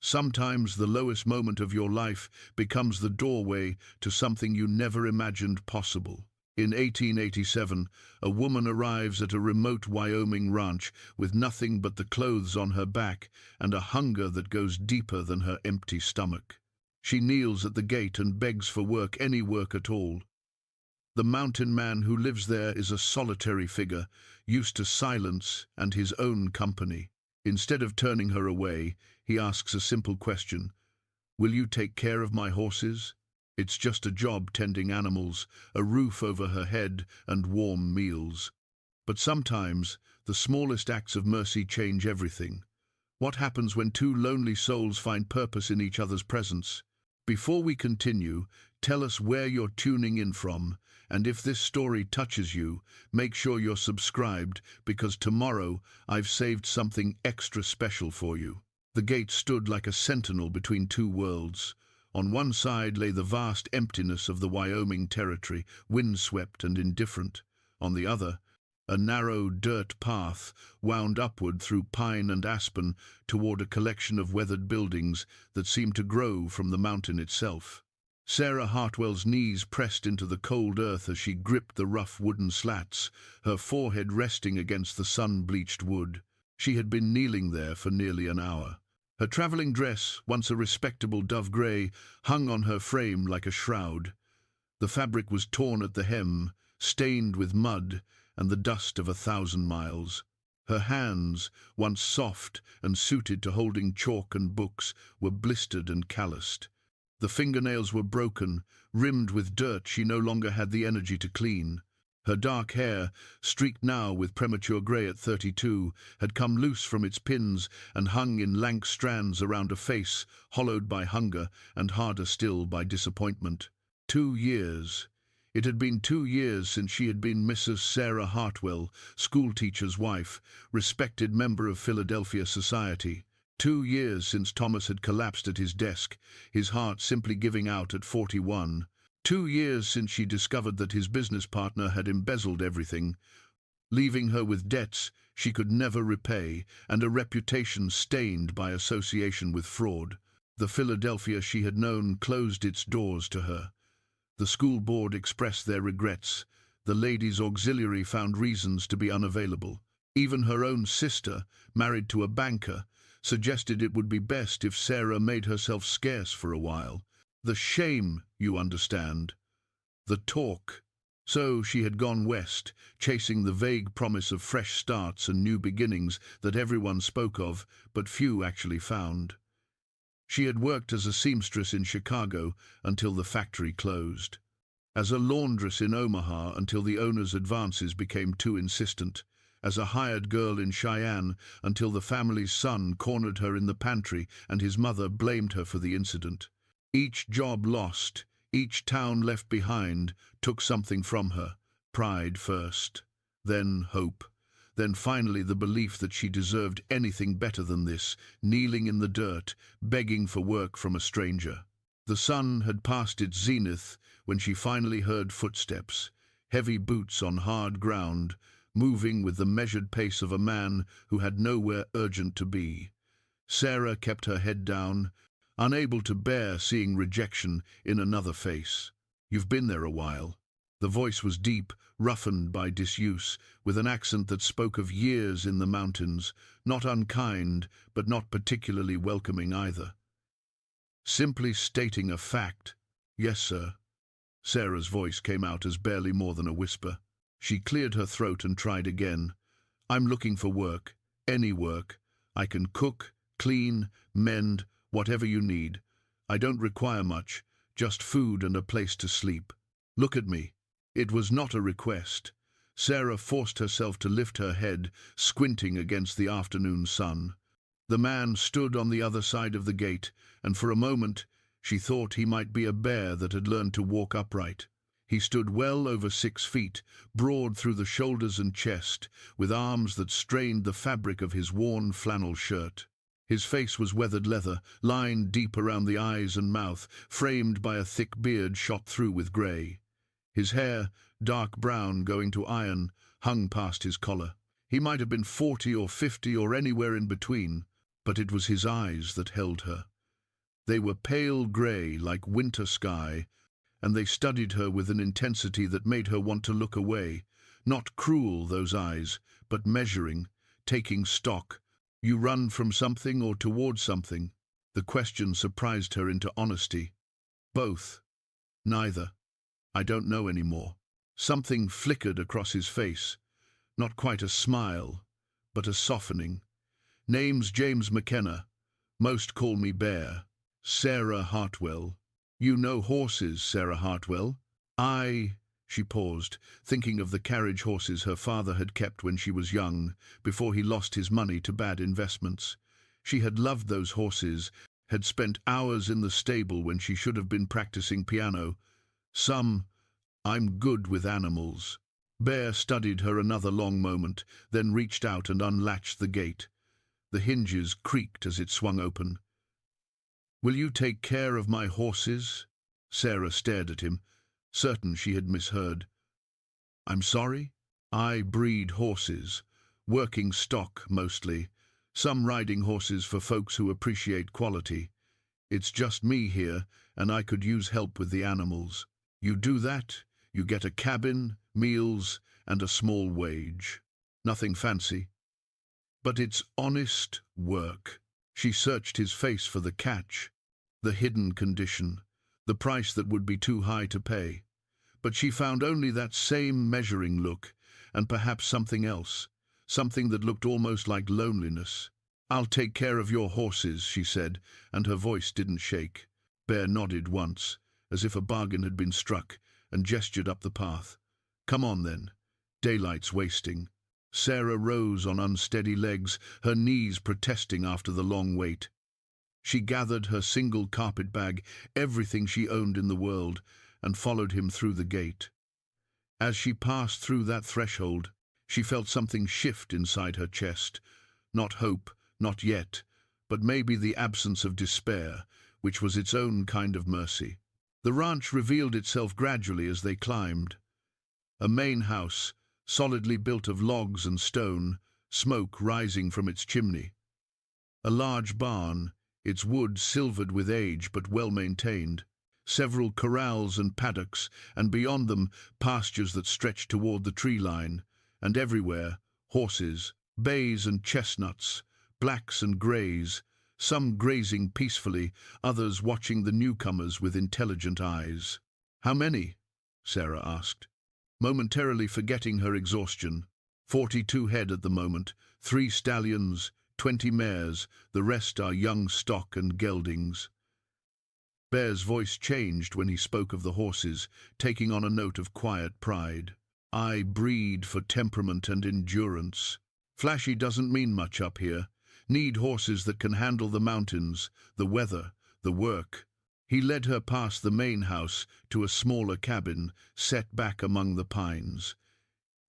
Sometimes the lowest moment of your life becomes the doorway to something you never imagined possible. In 1887, a woman arrives at a remote Wyoming ranch with nothing but the clothes on her back and a hunger that goes deeper than her empty stomach. She kneels at the gate and begs for work, any work at all. The mountain man who lives there is a solitary figure, used to silence and his own company. Instead of turning her away, he asks a simple question: "Will you take care of my horses?" It's just a job tending animals, a roof over her head, and warm meals. But sometimes, the smallest acts of mercy change everything. What happens when two lonely souls find purpose in each other's presence? Before we continue, tell us where you're tuning in from, and if this story touches you, make sure you're subscribed, because tomorrow I've saved something extra special for you. The gate stood like a sentinel between two worlds. On one side lay the vast emptiness of the Wyoming territory, windswept and indifferent. On the other, a narrow dirt path wound upward through pine and aspen toward a collection of weathered buildings that seemed to grow from the mountain itself. Sarah Hartwell's knees pressed into the cold earth as she gripped the rough wooden slats, her forehead resting against the sun-bleached wood. She had been kneeling there for nearly an hour. Her traveling dress, once a respectable dove grey, hung on her frame like a shroud. The fabric was torn at the hem, stained with mud and the dust of 1,000 miles. Her hands, once soft and suited to holding chalk and books, were blistered and calloused. The fingernails were broken, rimmed with dirt she no longer had the energy to clean. Her dark hair, streaked now with premature grey at 32, had come loose from its pins and hung in lank strands around a face hollowed by hunger and harder still by disappointment. 2 years. It had been 2 years since she had been Mrs. Sarah Hartwell, schoolteacher's wife, respected member of Philadelphia society. 2 years since Thomas had collapsed at his desk, his heart simply giving out at 41. 2 years since she discovered that his business partner had embezzled everything, leaving her with debts she could never repay and a reputation stained by association with fraud. The Philadelphia she had known closed its doors to her. The school board expressed their regrets. The ladies' auxiliary found reasons to be unavailable. Even her own sister, married to a banker, suggested it would be best if Sarah made herself scarce for a while. The shame, you understand. The talk. So she had gone west, chasing the vague promise of fresh starts and new beginnings that everyone spoke of, but few actually found. She had worked as a seamstress in Chicago until the factory closed, as a laundress in Omaha until the owner's advances became too insistent, as a hired girl in Cheyenne until the family's son cornered her in the pantry and his mother blamed her for the incident. Each job lost, each town left behind, took something from her. Pride first, then hope, then finally the belief that she deserved anything better than this, kneeling in the dirt, begging for work from a stranger. The sun had passed its zenith when she finally heard footsteps, heavy boots on hard ground, moving with the measured pace of a man who had nowhere urgent to be. Sarah kept her head down, unable to bear seeing rejection in another face. "You've been there a while." The voice was deep, roughened by disuse, with an accent that spoke of years in the mountains, not unkind, but not particularly welcoming either. Simply stating a fact. "Yes, sir." Sarah's voice came out as barely more than a whisper. She cleared her throat and tried again. "I'm looking for work, any work. I can cook, clean, mend, whatever you need. I don't require much, just food and a place to sleep. Look at me." It was not a request. Sarah forced herself to lift her head, squinting against the afternoon sun. The man stood on the other side of the gate, and for a moment she thought he might be a bear that had learned to walk upright. He stood well over 6 feet, broad through the shoulders and chest, with arms that strained the fabric of his worn flannel shirt. His face was weathered leather, lined deep around the eyes and mouth, framed by a thick beard shot through with grey. His hair, dark brown going to iron, hung past his collar. He might have been 40 or 50 or anywhere in between. But it was his eyes that held her. They were pale grey like winter sky, and they studied her with an intensity that made her want to look away. Not cruel, those eyes, but measuring, taking stock. You run from something or towards something? The question surprised her into honesty. Both. Neither. I don't know anymore. Something flickered across his face. Not quite a smile, but a softening. Name's James McKenna. Most call me Bear. Sarah Hartwell. You know horses, Sarah Hartwell? She paused, thinking of the carriage horses her father had kept when she was young, before he lost his money to bad investments. She had loved those horses, had spent hours in the stable when she should have been practicing piano. I'm good with animals. Bear studied her another long moment, then reached out and unlatched the gate. The hinges creaked as it swung open. Will you take care of my horses? Sarah stared at him, certain she had misheard. I'm sorry? I breed horses, working stock mostly, some riding horses for folks who appreciate quality. It's just me here, and I could use help with the animals. You do that, you get a cabin, meals, and a small wage. Nothing fancy. But it's honest work. She searched his face for the catch, the hidden condition, the price that would be too high to pay. But she found only that same measuring look, and perhaps something else, something that looked almost like loneliness. I'll take care of your horses, she said, and her voice didn't shake. Bear nodded once, as if a bargain had been struck, and gestured up the path. Come on, then. Daylight's wasting. Sarah rose on unsteady legs, her knees protesting after the long wait. She gathered her single carpet bag, everything she owned in the world, and followed him through the gate. As she passed through that threshold, she felt something shift inside her chest. Not hope, not yet, but maybe the absence of despair, which was its own kind of mercy. The ranch revealed itself gradually as they climbed. A main house, solidly built of logs and stone, smoke rising from its chimney. A large barn, its wood silvered with age but well maintained. Several corrals and paddocks, and beyond them pastures that stretched toward the tree line, and everywhere horses, bays and chestnuts, blacks and greys, some grazing peacefully, others watching the newcomers with intelligent eyes. How many? Sarah asked, momentarily forgetting her exhaustion. 42 head at the moment, 3 stallions, 20 mares, the rest are young stock and geldings. Bear's voice changed when he spoke of the horses, taking on a note of quiet pride. I breed for temperament and endurance. Flashy doesn't mean much up here. Need horses that can handle the mountains, the weather, the work. He led her past the main house to a smaller cabin, set back among the pines.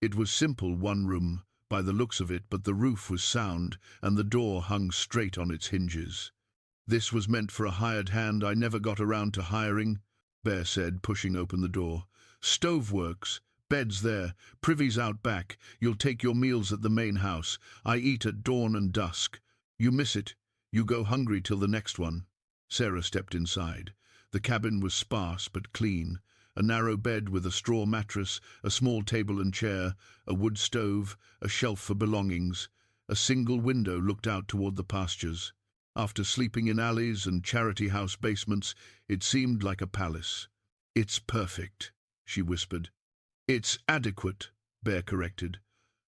It was simple, one room, by the looks of it, but the roof was sound, and the door hung straight on its hinges. This was meant for a hired hand I never got around to hiring, Bear said, pushing open the door. Stoveworks, beds there, privies out back. You'll take your meals at the main house. I eat at dawn and dusk. You miss it, you go hungry till the next one. Sarah stepped inside. The cabin was sparse but clean. A narrow bed with a straw mattress, a small table and chair, a wood stove, a shelf for belongings. A single window looked out toward the pastures. After sleeping in alleys and charity house basements, it seemed like a palace. It's perfect, she whispered. It's adequate, Bear corrected.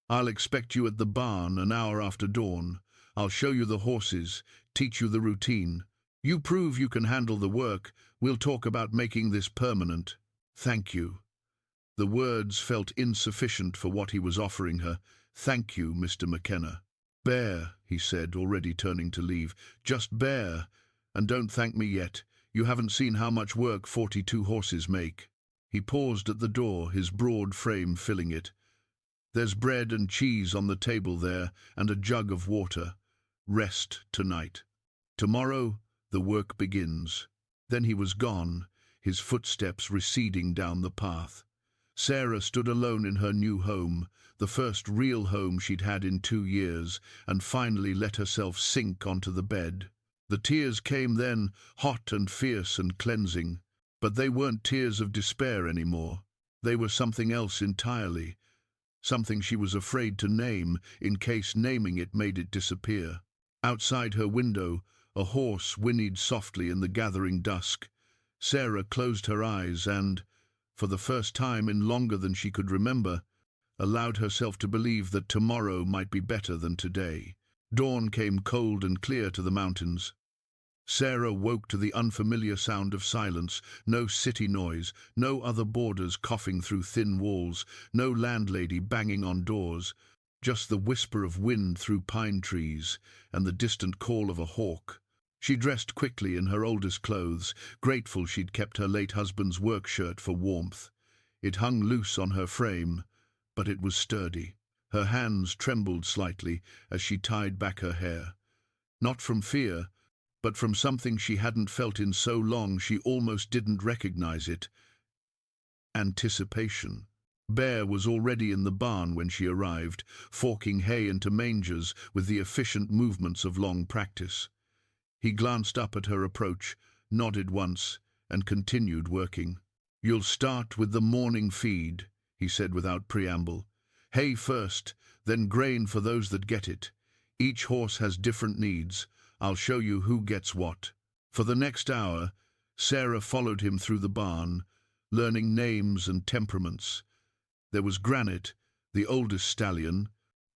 I'll expect you at the barn an hour after dawn. I'll show you the horses, teach you the routine. You prove you can handle the work. We'll talk about making this permanent. Thank you. The words felt insufficient for what he was offering her. Thank you, Mr. McKenna. Bear, he said, already turning to leave. Just Bear. And don't thank me yet. You haven't seen how much work 42 horses make. He paused at the door, his broad frame filling it. There's bread and cheese on the table there, and a jug of water. Rest tonight. Tomorrow, the work begins. Then he was gone, his footsteps receding down the path. Sarah stood alone in her new home, the first real home she'd had in 2 years, and finally let herself sink onto the bed. The tears came then, hot and fierce and cleansing, but they weren't tears of despair anymore. They were something else entirely, something she was afraid to name, in case naming it made it disappear. Outside her window, a horse whinnied softly in the gathering dusk. Sarah closed her eyes and, for the first time in longer than she could remember, allowed herself to believe that tomorrow might be better than today. Dawn came cold and clear to the mountains. Sarah woke to the unfamiliar sound of silence, no city noise, no other boarders coughing through thin walls, no landlady banging on doors, just the whisper of wind through pine trees and the distant call of a hawk. She dressed quickly in her oldest clothes, grateful she'd kept her late husband's work shirt for warmth. It hung loose on her frame, but it was sturdy. Her hands trembled slightly as she tied back her hair. Not from fear, but from something she hadn't felt in so long she almost didn't recognize it. Anticipation. Bear was already in the barn when she arrived, forking hay into mangers with the efficient movements of long practice. He glanced up at her approach, nodded once, and continued working. "You'll start with the morning feed," he said without preamble. "Hay first, then grain for those that get it. Each horse has different needs. I'll show you who gets what." For the next hour, Sarah followed him through the barn, learning names and temperaments. There was Granite, the oldest stallion,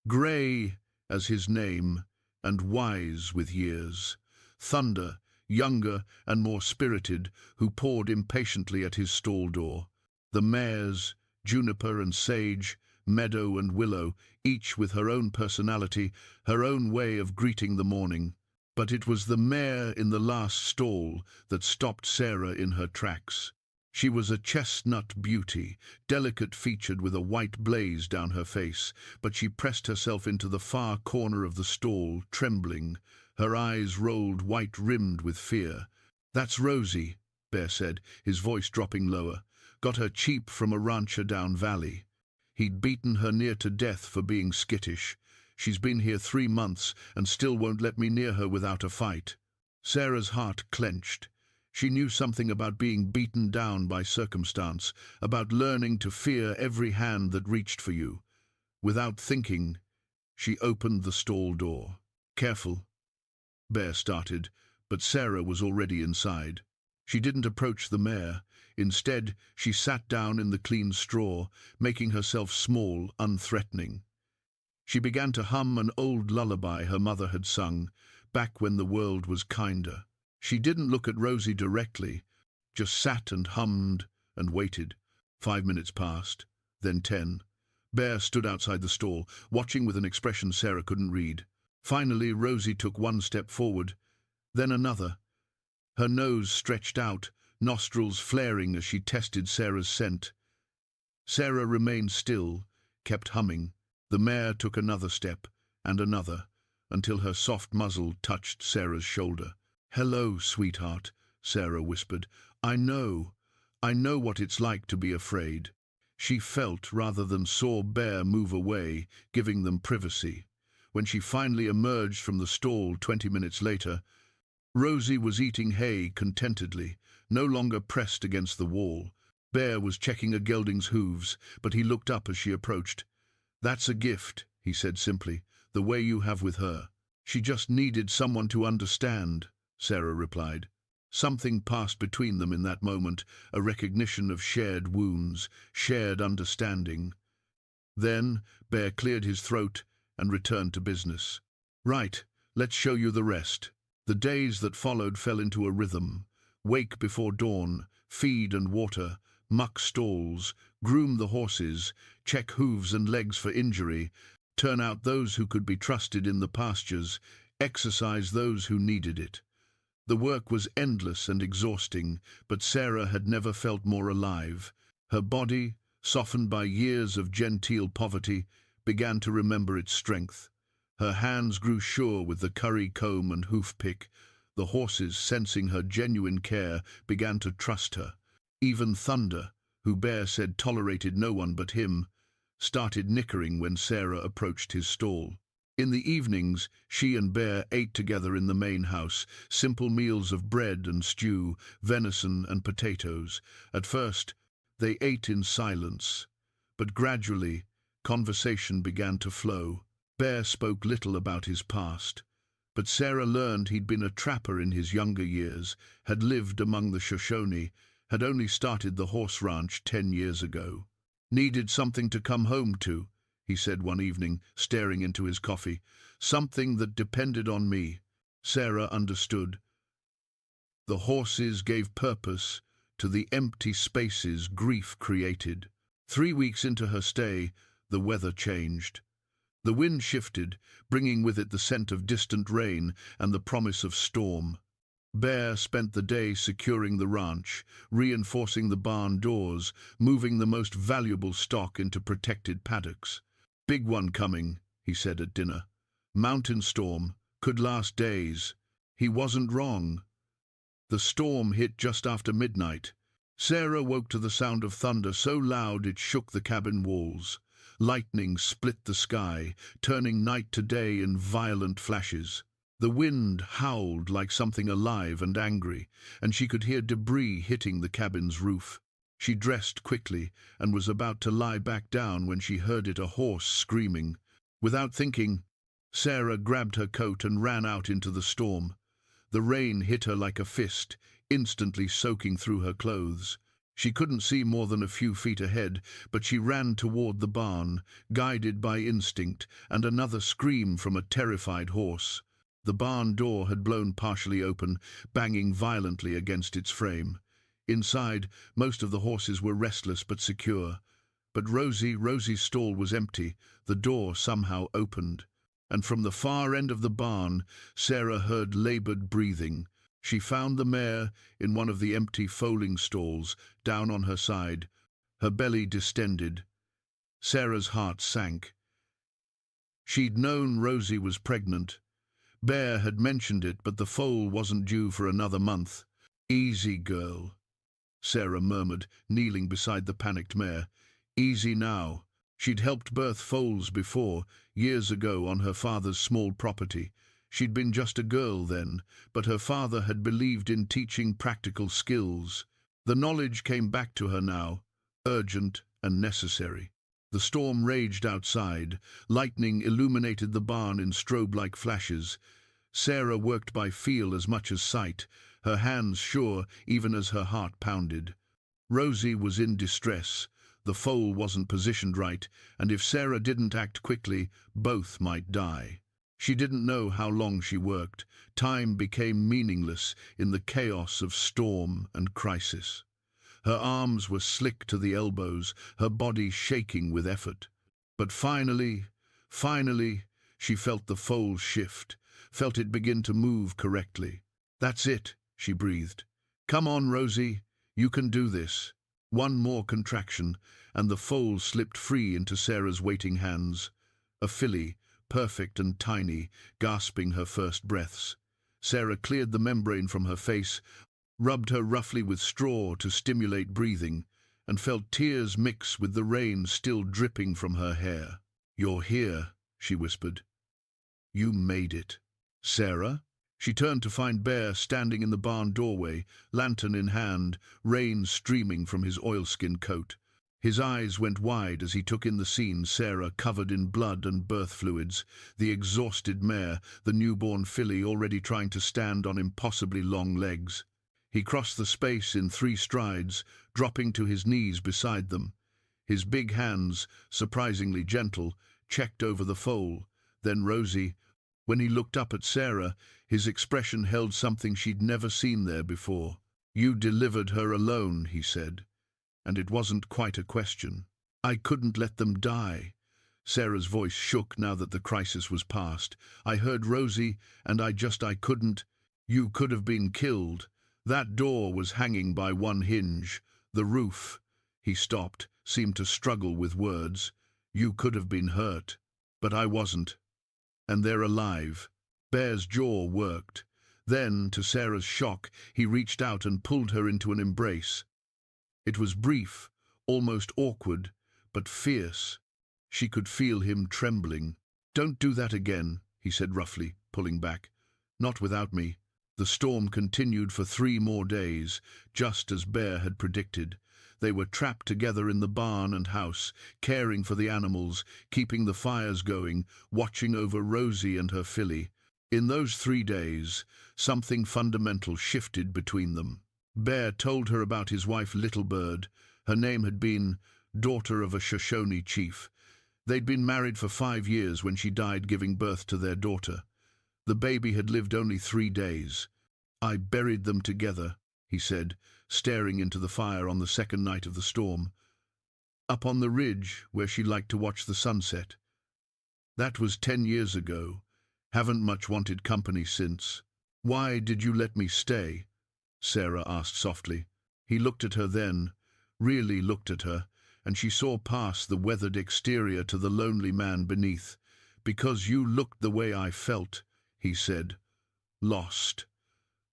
grey as his name, and wise with years. Thunder, younger and more spirited, who pawed impatiently at his stall door. The mares, Juniper and Sage, Meadow and Willow, each with her own personality, her own way of greeting the morning. But it was the mare in the last stall that stopped Sarah in her tracks. She was a chestnut beauty, delicate-featured with a white blaze down her face, but she pressed herself into the far corner of the stall, trembling, her eyes rolled white-rimmed with fear. "That's Rosie," Bear said, his voice dropping lower. "Got her cheap from a rancher down valley. He'd beaten her near to death for being skittish. She's been here 3 months and still won't let me near her without a fight." Sarah's heart clenched. She knew something about being beaten down by circumstance, about learning to fear every hand that reached for you. Without thinking, she opened the stall door. "Careful," Bear started, but Sarah was already inside. She didn't approach the mare. Instead, she sat down in the clean straw, making herself small, unthreatening. She began to hum an old lullaby her mother had sung, back when the world was kinder. She didn't look at Rosie directly, just sat and hummed and waited. 5 minutes passed, then 10. Bear stood outside the stall, watching with an expression Sarah couldn't read. Finally, Rosie took one step forward, then another. Her nose stretched out, nostrils flaring as she tested Sarah's scent. Sarah remained still, kept humming. The mare took another step, and another, until her soft muzzle touched Sarah's shoulder. "Hello, sweetheart," Sarah whispered. I know what it's like to be afraid." She felt rather than saw Bear move away, giving them privacy. When she finally emerged from the stall 20 minutes later, Rosie was eating hay contentedly, no longer pressed against the wall. Bear was checking a gelding's hooves, but he looked up as she approached. "That's a gift," he said simply, "the way you have with her." "She just needed someone to understand," Sarah replied. Something passed between them in that moment, a recognition of shared wounds, shared understanding. Then Bear cleared his throat and returned to business. "Right, let's show you the rest." The days that followed fell into a rhythm. Wake before dawn, feed and water, muck stalls, groom the horses, check hooves and legs for injury, turn out those who could be trusted in the pastures, exercise those who needed it. The work was endless and exhausting, but Sarah had never felt more alive. Her body, softened by years of genteel poverty, began to remember its strength. Her hands grew sure with the curry comb and hoof pick. The horses, sensing her genuine care, began to trust her. Even Thunder, who Bear said tolerated no one but him, started nickering when Sarah approached his stall. In the evenings, she and Bear ate together in the main house, simple meals of bread and stew, venison and potatoes. At first, they ate in silence, but gradually, conversation began to flow. Bear spoke little about his past, but Sarah learned he'd been a trapper in his younger years, had lived among the Shoshone, had only started the horse ranch 10 years ago. "Needed something to come home to," he said one evening, staring into his coffee. "Something that depended on me." Sarah understood. The horses gave purpose to the empty spaces grief created. 3 weeks into her stay, the weather changed. The wind shifted, bringing with it the scent of distant rain and the promise of storm. Bear spent the day securing the ranch, reinforcing the barn doors, moving the most valuable stock into protected paddocks. "Big one coming," he said at dinner. "Mountain storm, could last days." He wasn't wrong. The storm hit just after midnight. Sarah woke to the sound of thunder so loud it shook the cabin walls. Lightning split the sky, turning night to day in violent flashes. The wind howled like something alive and angry, and she could hear debris hitting the cabin's roof. She dressed quickly and was about to lie back down when she heard a horse screaming. Without thinking, Sarah grabbed her coat and ran out into the storm. The rain hit her like a fist, instantly soaking through her clothes. She couldn't see more than a few feet ahead, but she ran toward the barn, guided by instinct and another scream from a terrified horse. The barn door had blown partially open, banging violently against its frame. Inside, most of the horses were restless but secure. But Rosie's stall was empty. The door somehow opened. And from the far end of the barn, Sarah heard labored breathing. She found the mare in one of the empty foaling stalls, down on her side, her belly distended. Sarah's heart sank. She'd known Rosie was pregnant. Bear had mentioned it, but the foal wasn't due for another month. "Easy, girl," Sarah murmured, kneeling beside the panicked mare. "Easy now." She'd helped birth foals before, years ago on her father's small property. She'd been just a girl then, but her father had believed in teaching practical skills. The knowledge came back to her now, urgent and necessary. The storm raged outside. Lightning illuminated the barn in strobe-like flashes. Sarah worked by feel as much as sight, her hands sure even as her heart pounded. Rosie was in distress. The foal wasn't positioned right, and if Sarah didn't act quickly, both might die. She didn't know how long she worked. Time became meaningless in the chaos of storm and crisis. Her arms were slick to the elbows, her body shaking with effort. But finally, she felt the foal shift, felt it begin to move correctly. "That's it," she breathed. "Come on, Rosie, you can do this." One more contraction, and the foal slipped free into Sarah's waiting hands. A filly, perfect and tiny, gasping her first breaths. Sarah cleared the membrane from her face, rubbed her roughly with straw to stimulate breathing, and felt tears mix with the rain still dripping from her hair. "You're here," she whispered. "You made it." "Sarah?" She turned to find Bear standing in the barn doorway, lantern in hand, rain streaming from his oilskin coat. His eyes went wide as he took in the scene: Sarah covered in blood and birth fluids, the exhausted mare, the newborn filly already trying to stand on impossibly long legs. He crossed the space in 3 strides, dropping to his knees beside them. His big hands, surprisingly gentle, checked over the foal, then Rosie. When he looked up at Sarah, his expression held something she'd never seen there before. "You delivered her alone," he said, and it wasn't quite a question. "I couldn't let them die." Sarah's voice shook now that the crisis was past. "I heard Rosie, and I couldn't. You could have been killed. That door was hanging by one hinge. The roof." He stopped, seemed to struggle with words. "You could have been hurt. But I wasn't. And they're alive." Bear's jaw worked. Then, to Sarah's shock, he reached out and pulled her into an embrace. It was brief, almost awkward, but fierce. She could feel him trembling. "Don't do that again," he said roughly, pulling back. "Not without me." The storm continued for 3 more days, just as Bear had predicted. They were trapped together in the barn and house, caring for the animals, keeping the fires going, watching over Rosie and her filly. In those 3 days, something fundamental shifted between them. Bear told her about his wife Little Bird. Her name had been daughter of a Shoshone chief. They'd been married for 5 years when she died giving birth to their daughter. The baby had lived only 3 days. "I buried them together," he said, staring into the fire on the second night of the storm. "Up on the ridge where she liked to watch the sunset. That was 10 years ago. Haven't much wanted company since." "Why did you let me stay?" Sarah asked softly. He looked at her then, really looked at her, and she saw past the weathered exterior to the lonely man beneath. "Because you looked the way I felt," he said. "Lost.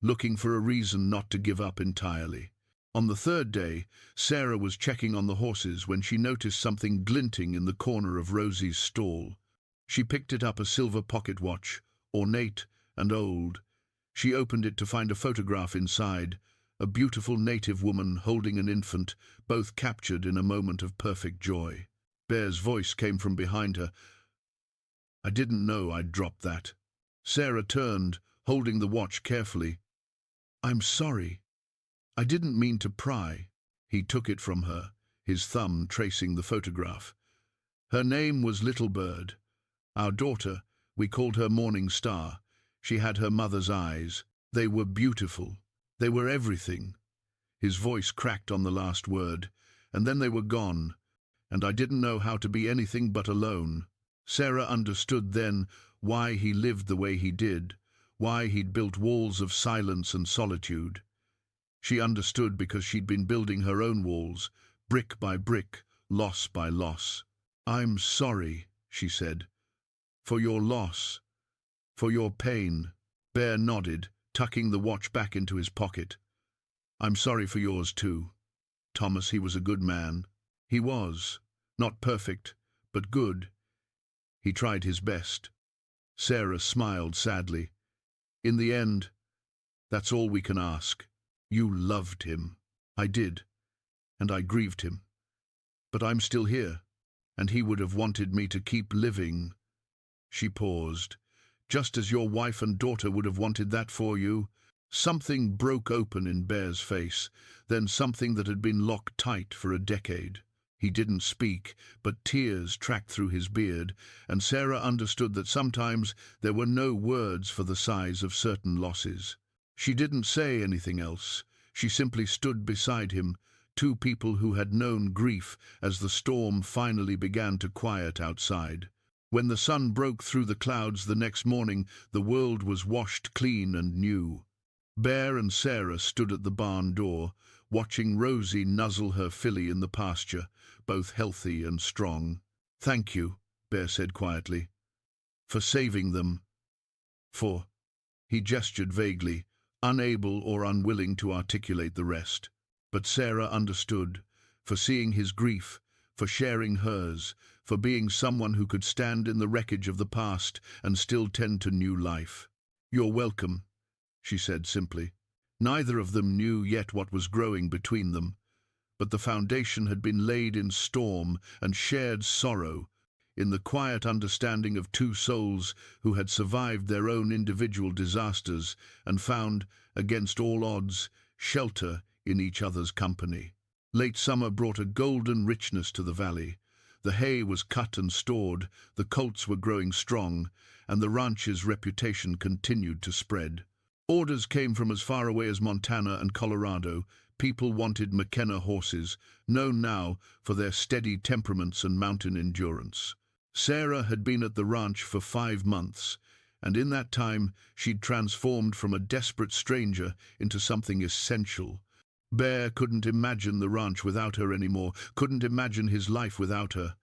Looking for a reason not to give up entirely." On the 3rd day, Sarah was checking on the horses when she noticed something glinting in the corner of Rosie's stall. She picked it up, a silver pocket watch, ornate and old. She opened it to find a photograph inside, a beautiful native woman holding an infant, both captured in a moment of perfect joy. Bear's voice came from behind her. "I didn't know I'd dropped that." Sarah turned, holding the watch carefully. "I'm sorry. I didn't mean to pry." He took it from her, his thumb tracing the photograph. "Her name was Little Bird. Our daughter, we called her Morning Star. She had her mother's eyes. They were beautiful. They were everything." His voice cracked on the last word. "And then they were gone, and I didn't know how to be anything but alone." Sarah understood then why he lived the way he did, why he'd built walls of silence and solitude. She understood because she'd been building her own walls, brick by brick, loss by loss. "I'm sorry," she said, "for your loss, for your pain." Bear nodded, tucking the watch back into his pocket. "I'm sorry for yours too. Thomas, he was a good man." He was. Not perfect, but good. He tried his best. Sarah smiled sadly. "In the end, that's all we can ask. You loved him." "I did, and I grieved him. But I'm still here, and he would have wanted me to keep living." She paused. "Just as your wife and daughter would have wanted that for you." Something broke open in Bear's face, then something that had been locked tight for a decade. He didn't speak, but tears tracked through his beard, and Sarah understood that sometimes there were no words for the size of certain losses. She didn't say anything else. She simply stood beside him, 2 people who had known grief as the storm finally began to quiet outside. When the sun broke through the clouds the next morning, the world was washed clean and new. Bear and Sarah stood at the barn door, watching Rosie nuzzle her filly in the pasture, both healthy and strong. "Thank you," Bear said quietly, "for saving them. For—" He gestured vaguely, unable or unwilling to articulate the rest. But Sarah understood, for seeing his grief, for sharing hers, for being someone who could stand in the wreckage of the past and still tend to new life. "You're welcome," she said simply. Neither of them knew yet what was growing between them, but the foundation had been laid in storm and shared sorrow, in the quiet understanding of 2 souls who had survived their own individual disasters and found, against all odds, shelter in each other's company. Late summer brought a golden richness to the valley. The hay was cut and stored, the colts were growing strong, and the ranch's reputation continued to spread. Orders came from as far away as Montana and Colorado. People wanted McKenna horses, known now for their steady temperaments and mountain endurance. Sarah had been at the ranch for 5 months, and in that time she'd transformed from a desperate stranger into something essential. Bear couldn't imagine the ranch without her anymore, couldn't imagine his life without her.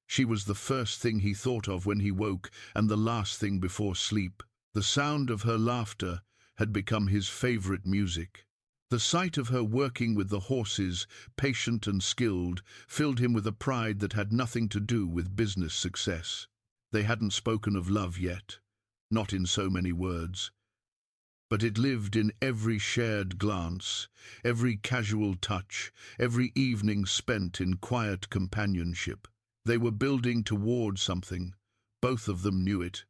She was the first thing he thought of when he woke, and the last thing before sleep. The sound of her laughter had become his favorite music. The sight of her working with the horses, patient and skilled, filled him with a pride that had nothing to do with business success. They hadn't spoken of love yet, not in so many words. But it lived in every shared glance, every casual touch, every evening spent in quiet companionship. They were building toward something. Both of them knew it.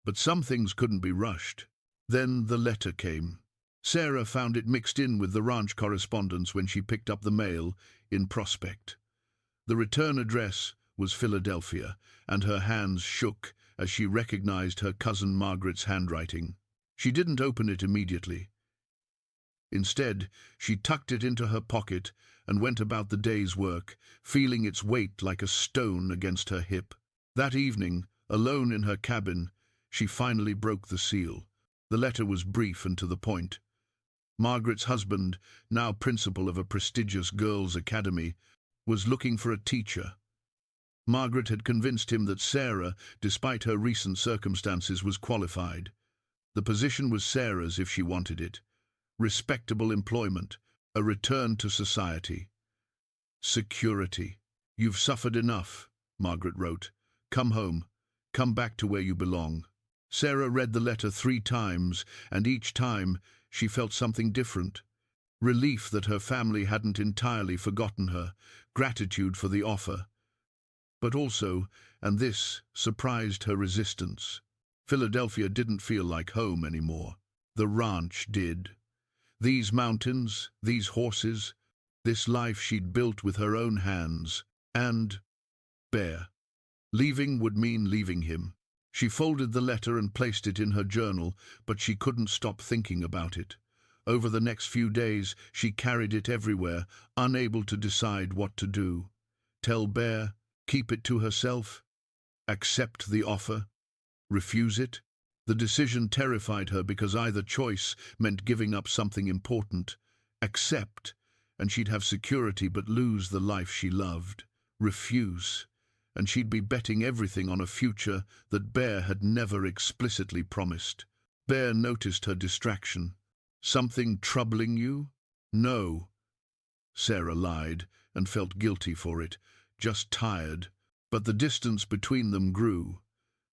But some things couldn't be rushed. Then the letter came. Sarah found it mixed in with the ranch correspondence when she picked up the mail in Prospect. The return address was Philadelphia, and her hands shook as she recognized her cousin Margaret's handwriting. She didn't open it immediately. Instead, she tucked it into her pocket and went about the day's work, feeling its weight like a stone against her hip. That evening, alone in her cabin, she finally broke the seal. The letter was brief and to the point. Margaret's husband, now principal of a prestigious girls' academy, was looking for a teacher. Margaret had convinced him that Sarah, despite her recent circumstances, was qualified. The position was Sarah's if she wanted it. Respectable employment, a return to society. Security. "You've suffered enough," Margaret wrote. "Come home. Come back to where you belong." Sarah read the letter 3 times, and each time she felt something different. Relief that her family hadn't entirely forgotten her, gratitude for the offer. But also, and this surprised her resistance, Philadelphia didn't feel like home anymore. The ranch did. These mountains, these horses, this life she'd built with her own hands, and Bear. Leaving would mean leaving him. She folded the letter and placed it in her journal, but she couldn't stop thinking about it. Over the next few days, she carried it everywhere, unable to decide what to do. Tell Bear, keep it to herself, accept the offer, refuse it. The decision terrified her because either choice meant giving up something important. Accept, and she'd have security but lose the life she loved. Refuse, and she'd be betting everything on a future that Bear had never explicitly promised. Bear noticed her distraction. "Something troubling you?" "No," Sarah lied and felt guilty for it, just tired. But the distance between them grew.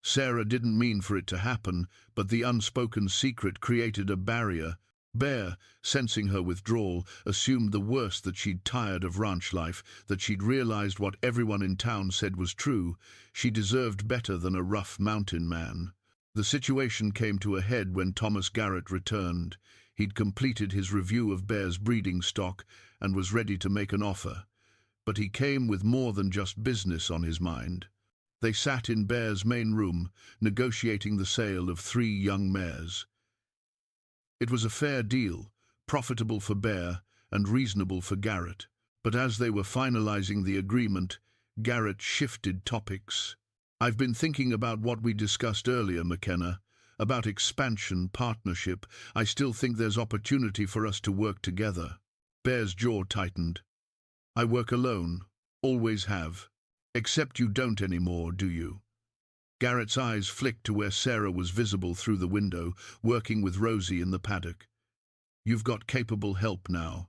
Sarah didn't mean for it to happen, but the unspoken secret created a barrier. Bear, sensing her withdrawal, assumed the worst, that she'd tired of ranch life, that she'd realized what everyone in town said was true. She deserved better than a rough mountain man. The situation came to a head when Thomas Garrett returned. He'd completed his review of Bear's breeding stock and was ready to make an offer. But he came with more than just business on his mind. They sat in Bear's main room, negotiating the sale of 3 young mares. It was a fair deal, profitable for Bear and reasonable for Garrett. But as they were finalizing the agreement, Garrett shifted topics. "I've been thinking about what we discussed earlier, McKenna, about expansion, partnership. I still think there's opportunity for us to work together." Bear's jaw tightened. "I work alone, always have. Except you don't anymore, do you?" Garrett's eyes flicked to where Sarah was visible through the window, working with Rosie in the paddock. "You've got capable help now.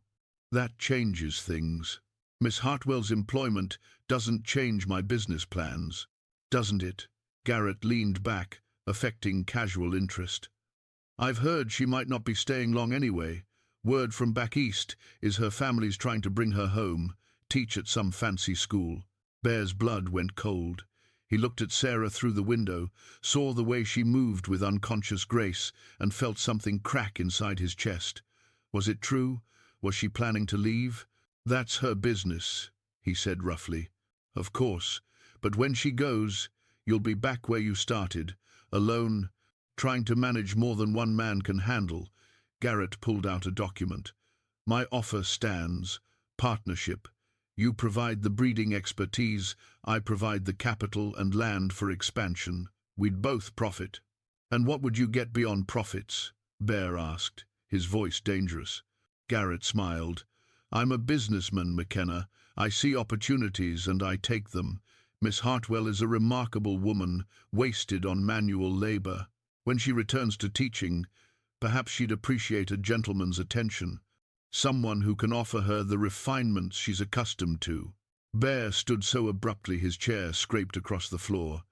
That changes things. Miss Hartwell's employment doesn't change my business plans, doesn't it?" Garrett leaned back, affecting casual interest. "I've heard she might not be staying long anyway. Word from back east is her family's trying to bring her home, teach at some fancy school." Bear's blood went cold. He looked at Sarah through the window, saw the way she moved with unconscious grace, and felt something crack inside his chest. Was it true? Was she planning to leave? "That's her business," he said roughly. "Of course, but when she goes, you'll be back where you started, alone, trying to manage more than one man can handle." Garrett pulled out a document. "My offer stands. Partnership. You provide the breeding expertise, I provide the capital and land for expansion. We'd both profit." "And what would you get beyond profits?" Bear asked, his voice dangerous. Garrett smiled. "I'm a businessman, McKenna. I see opportunities and I take them. Miss Hartwell is a remarkable woman, wasted on manual labor. When she returns to teaching, perhaps she'd appreciate a gentleman's attention." someone who can offer her the refinements she's accustomed to. Bear stood so abruptly his chair scraped across the floor.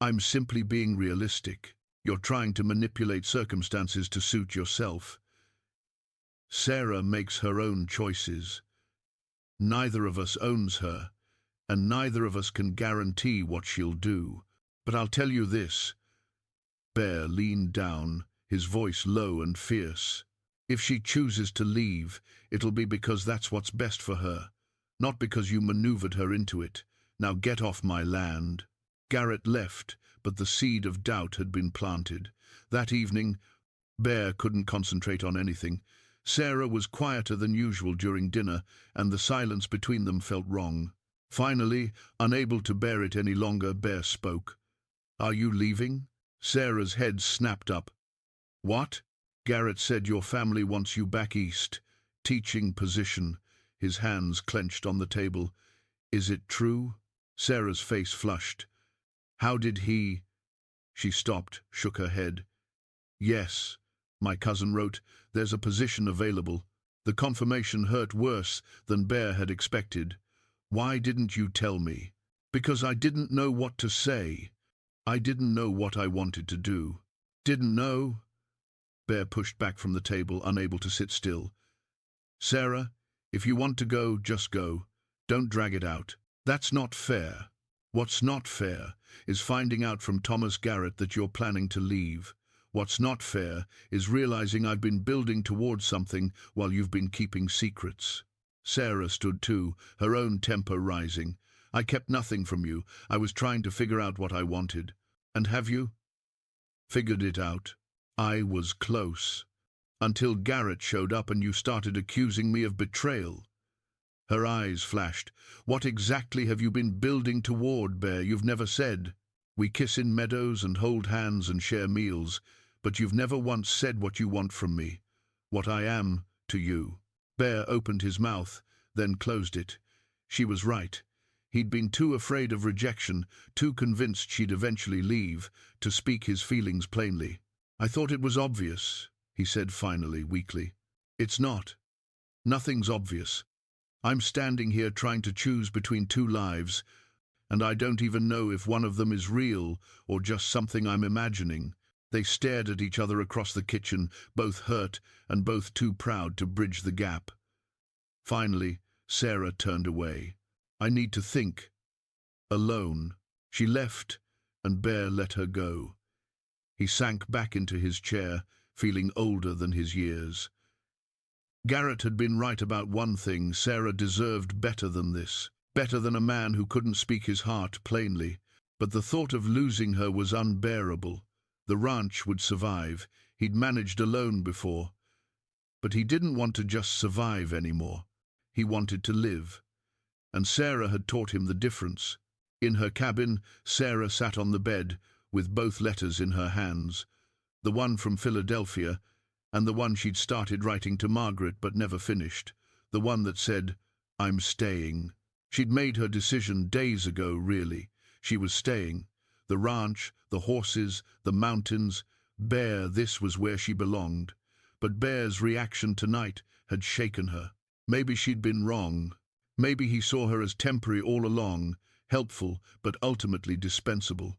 I'm simply being realistic. You're trying to manipulate circumstances to suit yourself. Sarah makes her own choices. Neither of us owns her, and neither of us can guarantee what she'll do. But I'll tell you this. Bear leaned down, his voice low and fierce. If she chooses to leave, it'll be because that's what's best for her, not because you maneuvered her into it. Now get off my land. Garrett left, but the seed of doubt had been planted. That evening, Bear couldn't concentrate on anything. Sarah was quieter than usual during dinner, and the silence between them felt wrong. Finally, unable to bear it any longer, Bear spoke. Are you leaving? Sarah's head snapped up. What? Garrett said your family wants you back east. Teaching position. His hands clenched on the table. Is it true? Sarah's face flushed. How did he? She stopped, shook her head. Yes, my cousin wrote, there's a position available. The confirmation hurt worse than Bear had expected. Why didn't you tell me? Because I didn't know what to say. I didn't know what I wanted to do. Didn't know? Bear pushed back from the table, unable to sit still. Sarah, if you want to go, just go. Don't drag it out. That's not fair. What's not fair is finding out from Thomas Garrett that you're planning to leave. What's not fair is realizing I've been building towards something while you've been keeping secrets. Sarah stood too, her own temper rising. I kept nothing from you. I was trying to figure out what I wanted. And have you? Figured it out. I was close. Until Garrett showed up and you started accusing me of betrayal. Her eyes flashed. What exactly have you been building toward, Bear? You've never said. We kiss in meadows and hold hands and share meals, but you've never once said what you want from me, what I am to you. Bear opened his mouth, then closed it. She was right. He'd been too afraid of rejection, too convinced she'd eventually leave, to speak his feelings plainly. I thought it was obvious, he said finally, weakly. It's not. Nothing's obvious. I'm standing here trying to choose between two lives, and I don't even know if one of them is real or just something I'm imagining. They stared at each other across the kitchen, both hurt and both too proud to bridge the gap. Finally, Sarah turned away. I need to think. Alone. She left, and Bear let her go. He sank back into his chair, feeling older than his years. Garrett had been right about one thing. Sarah deserved better than this. Better than a man who couldn't speak his heart plainly. But the thought of losing her was unbearable. The ranch would survive. He'd managed alone before. But he didn't want to just survive anymore. He wanted to live. And Sarah had taught him the difference. In her cabin, Sarah sat on the bed, with both letters in her hands. The one from Philadelphia, and the one she'd started writing to Margaret but never finished. The one that said, I'm staying. She'd made her decision days ago, really. She was staying. The ranch, the horses, the mountains. Bear, this was where she belonged. But Bear's reaction tonight had shaken her. Maybe she'd been wrong. Maybe he saw her as temporary all along, helpful but ultimately dispensable.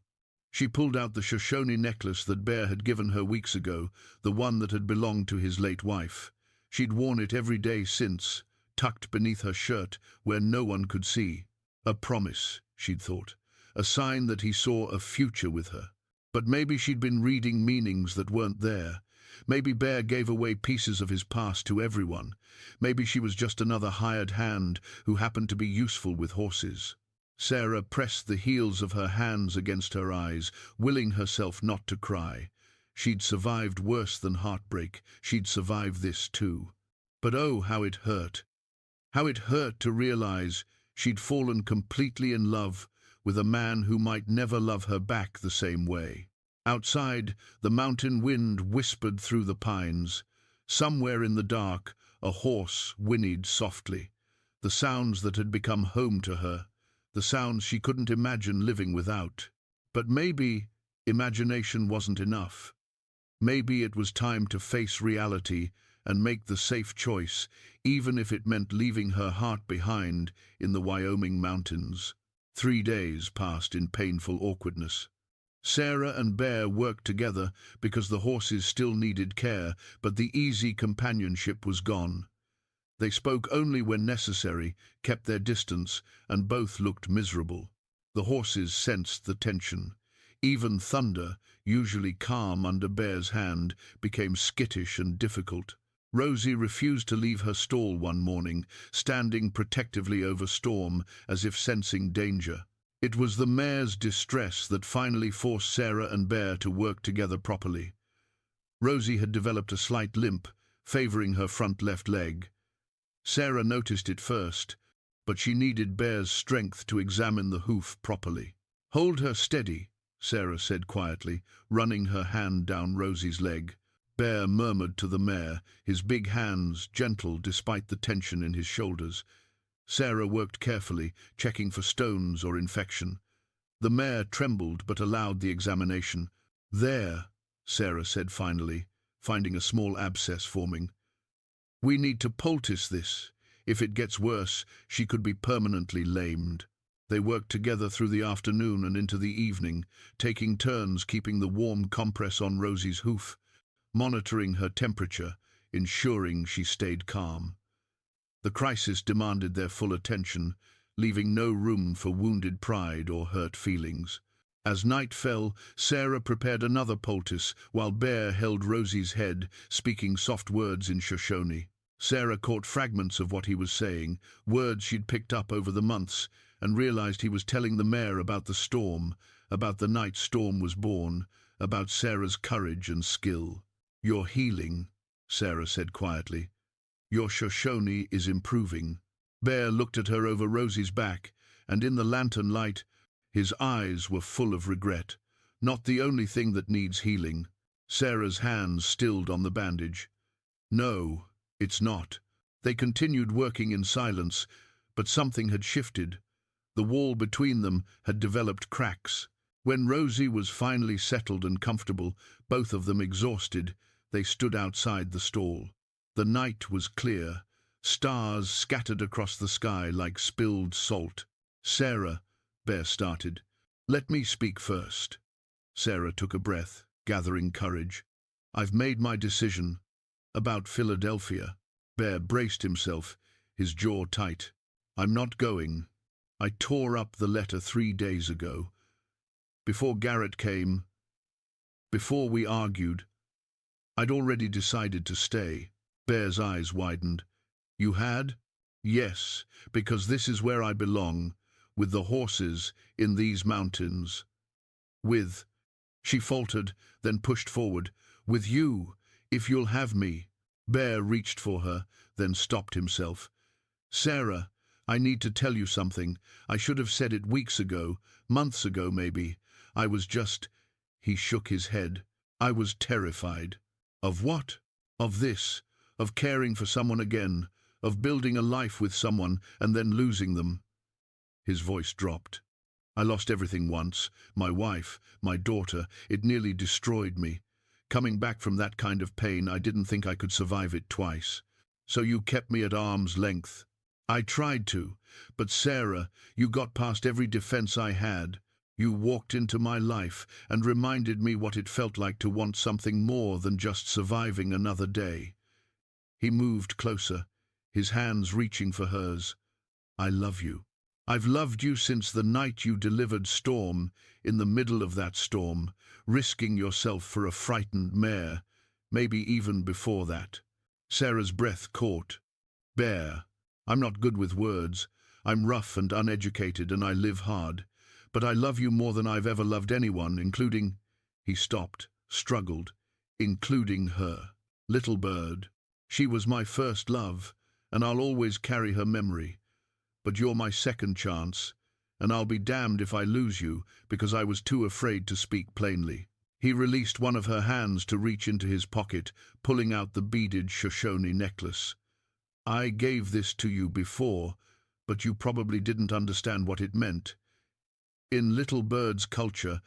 She pulled out the Shoshone necklace that Bear had given her weeks ago, the one that had belonged to his late wife. She'd worn it every day since, tucked beneath her shirt where no one could see. A promise, she'd thought, a sign that he saw a future with her. But maybe she'd been reading meanings that weren't there. Maybe Bear gave away pieces of his past to everyone. Maybe she was just another hired hand who happened to be useful with horses. Sarah pressed the heels of her hands against her eyes, willing herself not to cry. She'd survived worse than heartbreak. She'd survived this too. But oh, how it hurt. How it hurt to realize she'd fallen completely in love with a man who might never love her back the same way. Outside, the mountain wind whispered through the pines. Somewhere in the dark, a horse whinnied softly. The sounds that had become home to her. The sounds she couldn't imagine living without. But maybe imagination wasn't enough. Maybe it was time to face reality and make the safe choice, even if it meant leaving her heart behind in the Wyoming mountains. 3 days passed in painful awkwardness. Sarah and Bear worked together because the horses still needed care, but the easy companionship was gone. They spoke only when necessary, kept their distance, and both looked miserable. The horses sensed the tension. Even Thunder, usually calm under Bear's hand, became skittish and difficult. Rosie refused to leave her stall one morning, standing protectively over Storm as if sensing danger. It was the mare's distress that finally forced Sarah and Bear to work together properly. Rosie had developed a slight limp, favoring her front left leg. Sarah noticed it first, but she needed Bear's strength to examine the hoof properly. "Hold her steady," Sarah said quietly, running her hand down Rosie's leg. Bear murmured to the mare, his big hands gentle despite the tension in his shoulders. Sarah worked carefully, checking for stones or infection. The mare trembled but allowed the examination. "There," Sarah said finally, finding a small abscess forming. "We need to poultice this. If it gets worse, she could be permanently lamed." They worked together through the afternoon and into the evening, taking turns keeping the warm compress on Rosie's hoof, monitoring her temperature, ensuring she stayed calm. The crisis demanded their full attention, leaving no room for wounded pride or hurt feelings. As night fell, Sarah prepared another poultice, while Bear held Rosie's head, speaking soft words in Shoshone. Sarah caught fragments of what he was saying, words she'd picked up over the months, and realized he was telling the mare about the storm, about the night Storm was born, about Sarah's courage and skill. "You're healing," Sarah said quietly. "Your Shoshone is improving." Bear looked at her over Rosie's back, and in the lantern light, his eyes were full of regret. "Not the only thing that needs healing." Sarah's hands stilled on the bandage. "No, it's not." They continued working in silence, but something had shifted. The wall between them had developed cracks. When Rosie was finally settled and comfortable, both of them exhausted, they stood outside the stall. The night was clear, stars scattered across the sky like spilled salt. "Sarah," Bear started. "Let me speak first." Sarah took a breath, gathering courage. "I've made my decision. About Philadelphia." Bear braced himself, his jaw tight. "I'm not going. I tore up the letter 3 days ago. Before Garrett came, before we argued, I'd already decided to stay." Bear's eyes widened. "You had?" "Yes, because this is where I belong, with the horses in these mountains. With," she faltered, then pushed forward, "with you, if you'll have me." Bear reached for her, then stopped himself. "Sarah, I need to tell you something. I should have said it weeks ago, months ago maybe. I was just—" He shook his head. "I was terrified." "Of what?" "Of this, of caring for someone again, of building a life with someone and then losing them." His voice dropped. "I lost everything once, my wife, my daughter. It nearly destroyed me. Coming back from that kind of pain, I didn't think I could survive it twice. So you kept me at arm's length." "I tried to, but Sarah, you got past every defense I had. You walked into my life and reminded me what it felt like to want something more than just surviving another day." He moved closer, his hands reaching for hers. "I love you. I've loved you since the night you delivered Storm, in the middle of that storm, risking yourself for a frightened mare, maybe even before that." Sarah's breath caught. "Bear, I'm not good with words. I'm rough and uneducated, and I live hard. But I love you more than I've ever loved anyone, including—" He stopped, struggled. "Including her. Little bird. She was my first love, and I'll always carry her memory. But you're my second chance, and I'll be damned if I lose you because I was too afraid to speak plainly." He released one of her hands to reach into his pocket, pulling out the beaded Shoshone necklace. "I gave this to you before, but you probably didn't understand what it meant. In Little Bird's culture,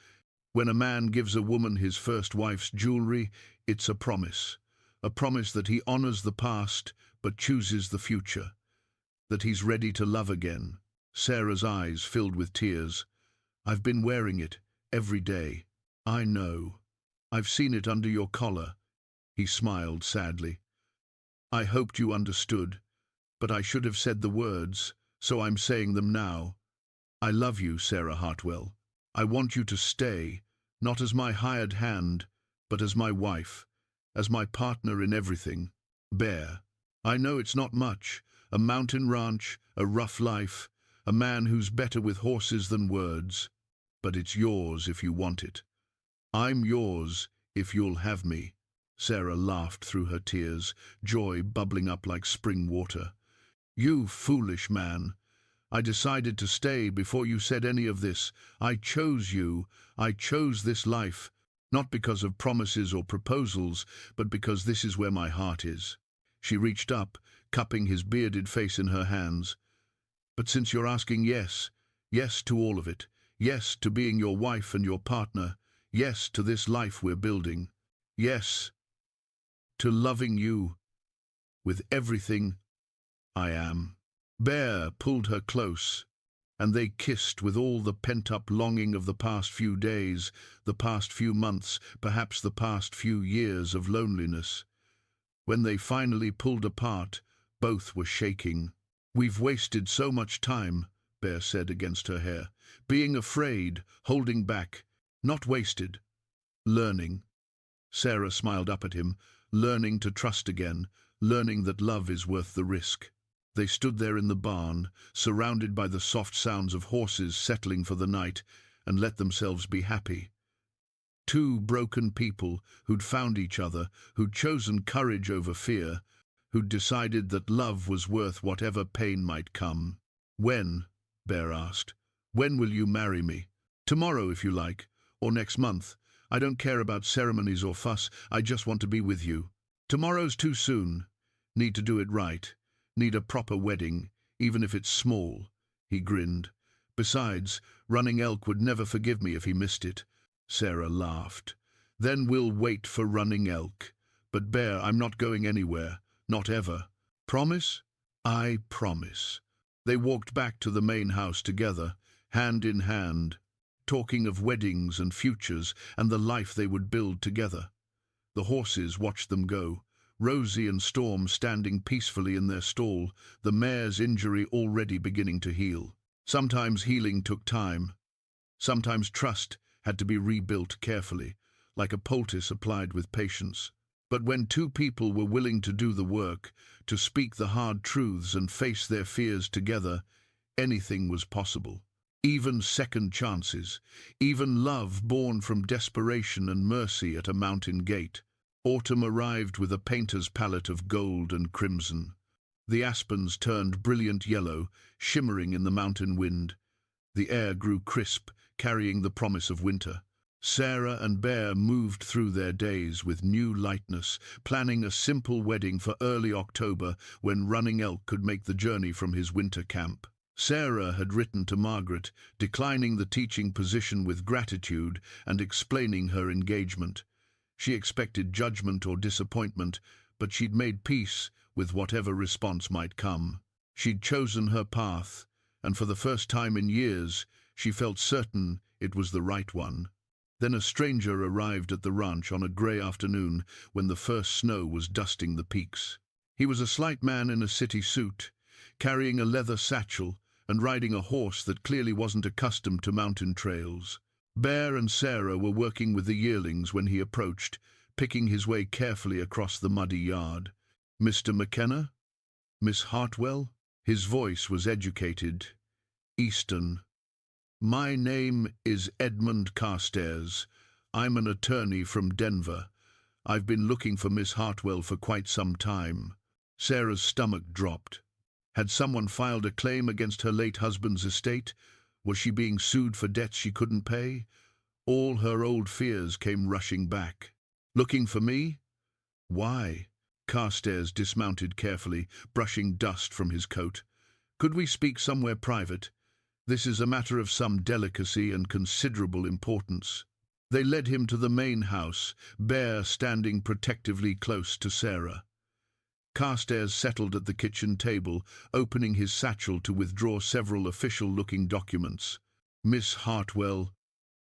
when a man gives a woman his first wife's jewelry, it's a promise. a promise that he honors the past but chooses the future, that he's ready to love again. Sarah's eyes filled with tears. I've been wearing it every day. I know. I've seen it under your collar. He smiled sadly. I hoped you understood, but I should have said the words, so I'm saying them now. I love you, Sarah Hartwell. I want you to stay, not as my hired hand, but as my wife, as my partner in everything. Bear. I know it's not much, a mountain ranch, a rough life, a man who's better with horses than words, but it's yours if you want it. I'm yours if you'll have me. Sarah laughed through her tears, joy bubbling up like spring water. You foolish man. I decided to stay before you said any of this. I chose you. I chose this life, not because of promises or proposals, but because this is where my heart is. She reached up, cupping his bearded face in her hands. But since you're asking, yes, yes to all of it, yes to being your wife and your partner, yes to this life we're building, yes to loving you with everything I am. Bear pulled her close, and they kissed with all the pent-up longing of the past few days, the past few months, perhaps the past few years of loneliness. When they finally pulled apart, both were shaking. We've wasted so much time, Bear said against her hair. Being afraid, holding back, not wasted. Learning. Sarah smiled up at him, learning to trust again, learning that love is worth the risk. They stood there in the barn, surrounded by the soft sounds of horses settling for the night, and let themselves be happy. Two broken people who'd found each other, who'd chosen courage over fear, who'd decided that love was worth whatever pain might come. When? Bear asked. When will you marry me? Tomorrow, if you like, or next month. I don't care about ceremonies or fuss, I just want to be with you. Tomorrow's too soon. Need to do it right. Need a proper wedding, even if it's small. He grinned. Besides, Running Elk would never forgive me if he missed it. Sarah laughed. Then we'll wait for Running Elk. But Bear, I'm not going anywhere. Not ever. Promise? I promise. They walked back to the main house together, hand in hand, talking of weddings and futures and the life they would build together. The horses watched them go, Rosie and Storm standing peacefully in their stall, the mare's injury already beginning to heal. Sometimes healing took time. Sometimes trust had to be rebuilt carefully, like a poultice applied with patience. But when two people were willing to do the work, to speak the hard truths and face their fears together, anything was possible. Even second chances, even love born from desperation and mercy at a mountain gate. Autumn arrived with a painter's palette of gold and crimson. The aspens turned brilliant yellow, shimmering in the mountain wind. The air grew crisp, carrying the promise of winter. Sarah and Bear moved through their days with new lightness, planning a simple wedding for early October when Running Elk could make the journey from his winter camp. Sarah had written to Margaret, declining the teaching position with gratitude and explaining her engagement. She expected judgment or disappointment, but she'd made peace with whatever response might come. She'd chosen her path, and for the first time in years, she felt certain it was the right one. Then a stranger arrived at the ranch on a grey afternoon when the first snow was dusting the peaks. He was a slight man in a city suit, carrying a leather satchel and riding a horse that clearly wasn't accustomed to mountain trails. Bear and Sarah were working with the yearlings when he approached, picking his way carefully across the muddy yard. Mr. McKenna? Miss Hartwell? His voice was educated, Eastern. My name is Edmund Carstairs. I'm an attorney from Denver. I've been looking for Miss Hartwell for quite some time. Sarah's stomach dropped. Had someone filed a claim against her late husband's estate? Was she being sued for debts she couldn't pay? All her old fears came rushing back. Looking for me? Why? Carstairs dismounted carefully, brushing dust from his coat. Could we speak somewhere private? This is a matter of some delicacy and considerable importance. They led him to the main house, Bear standing protectively close to Sarah. Carstairs settled at the kitchen table, opening his satchel to withdraw several official-looking documents. "Miss Hartwell,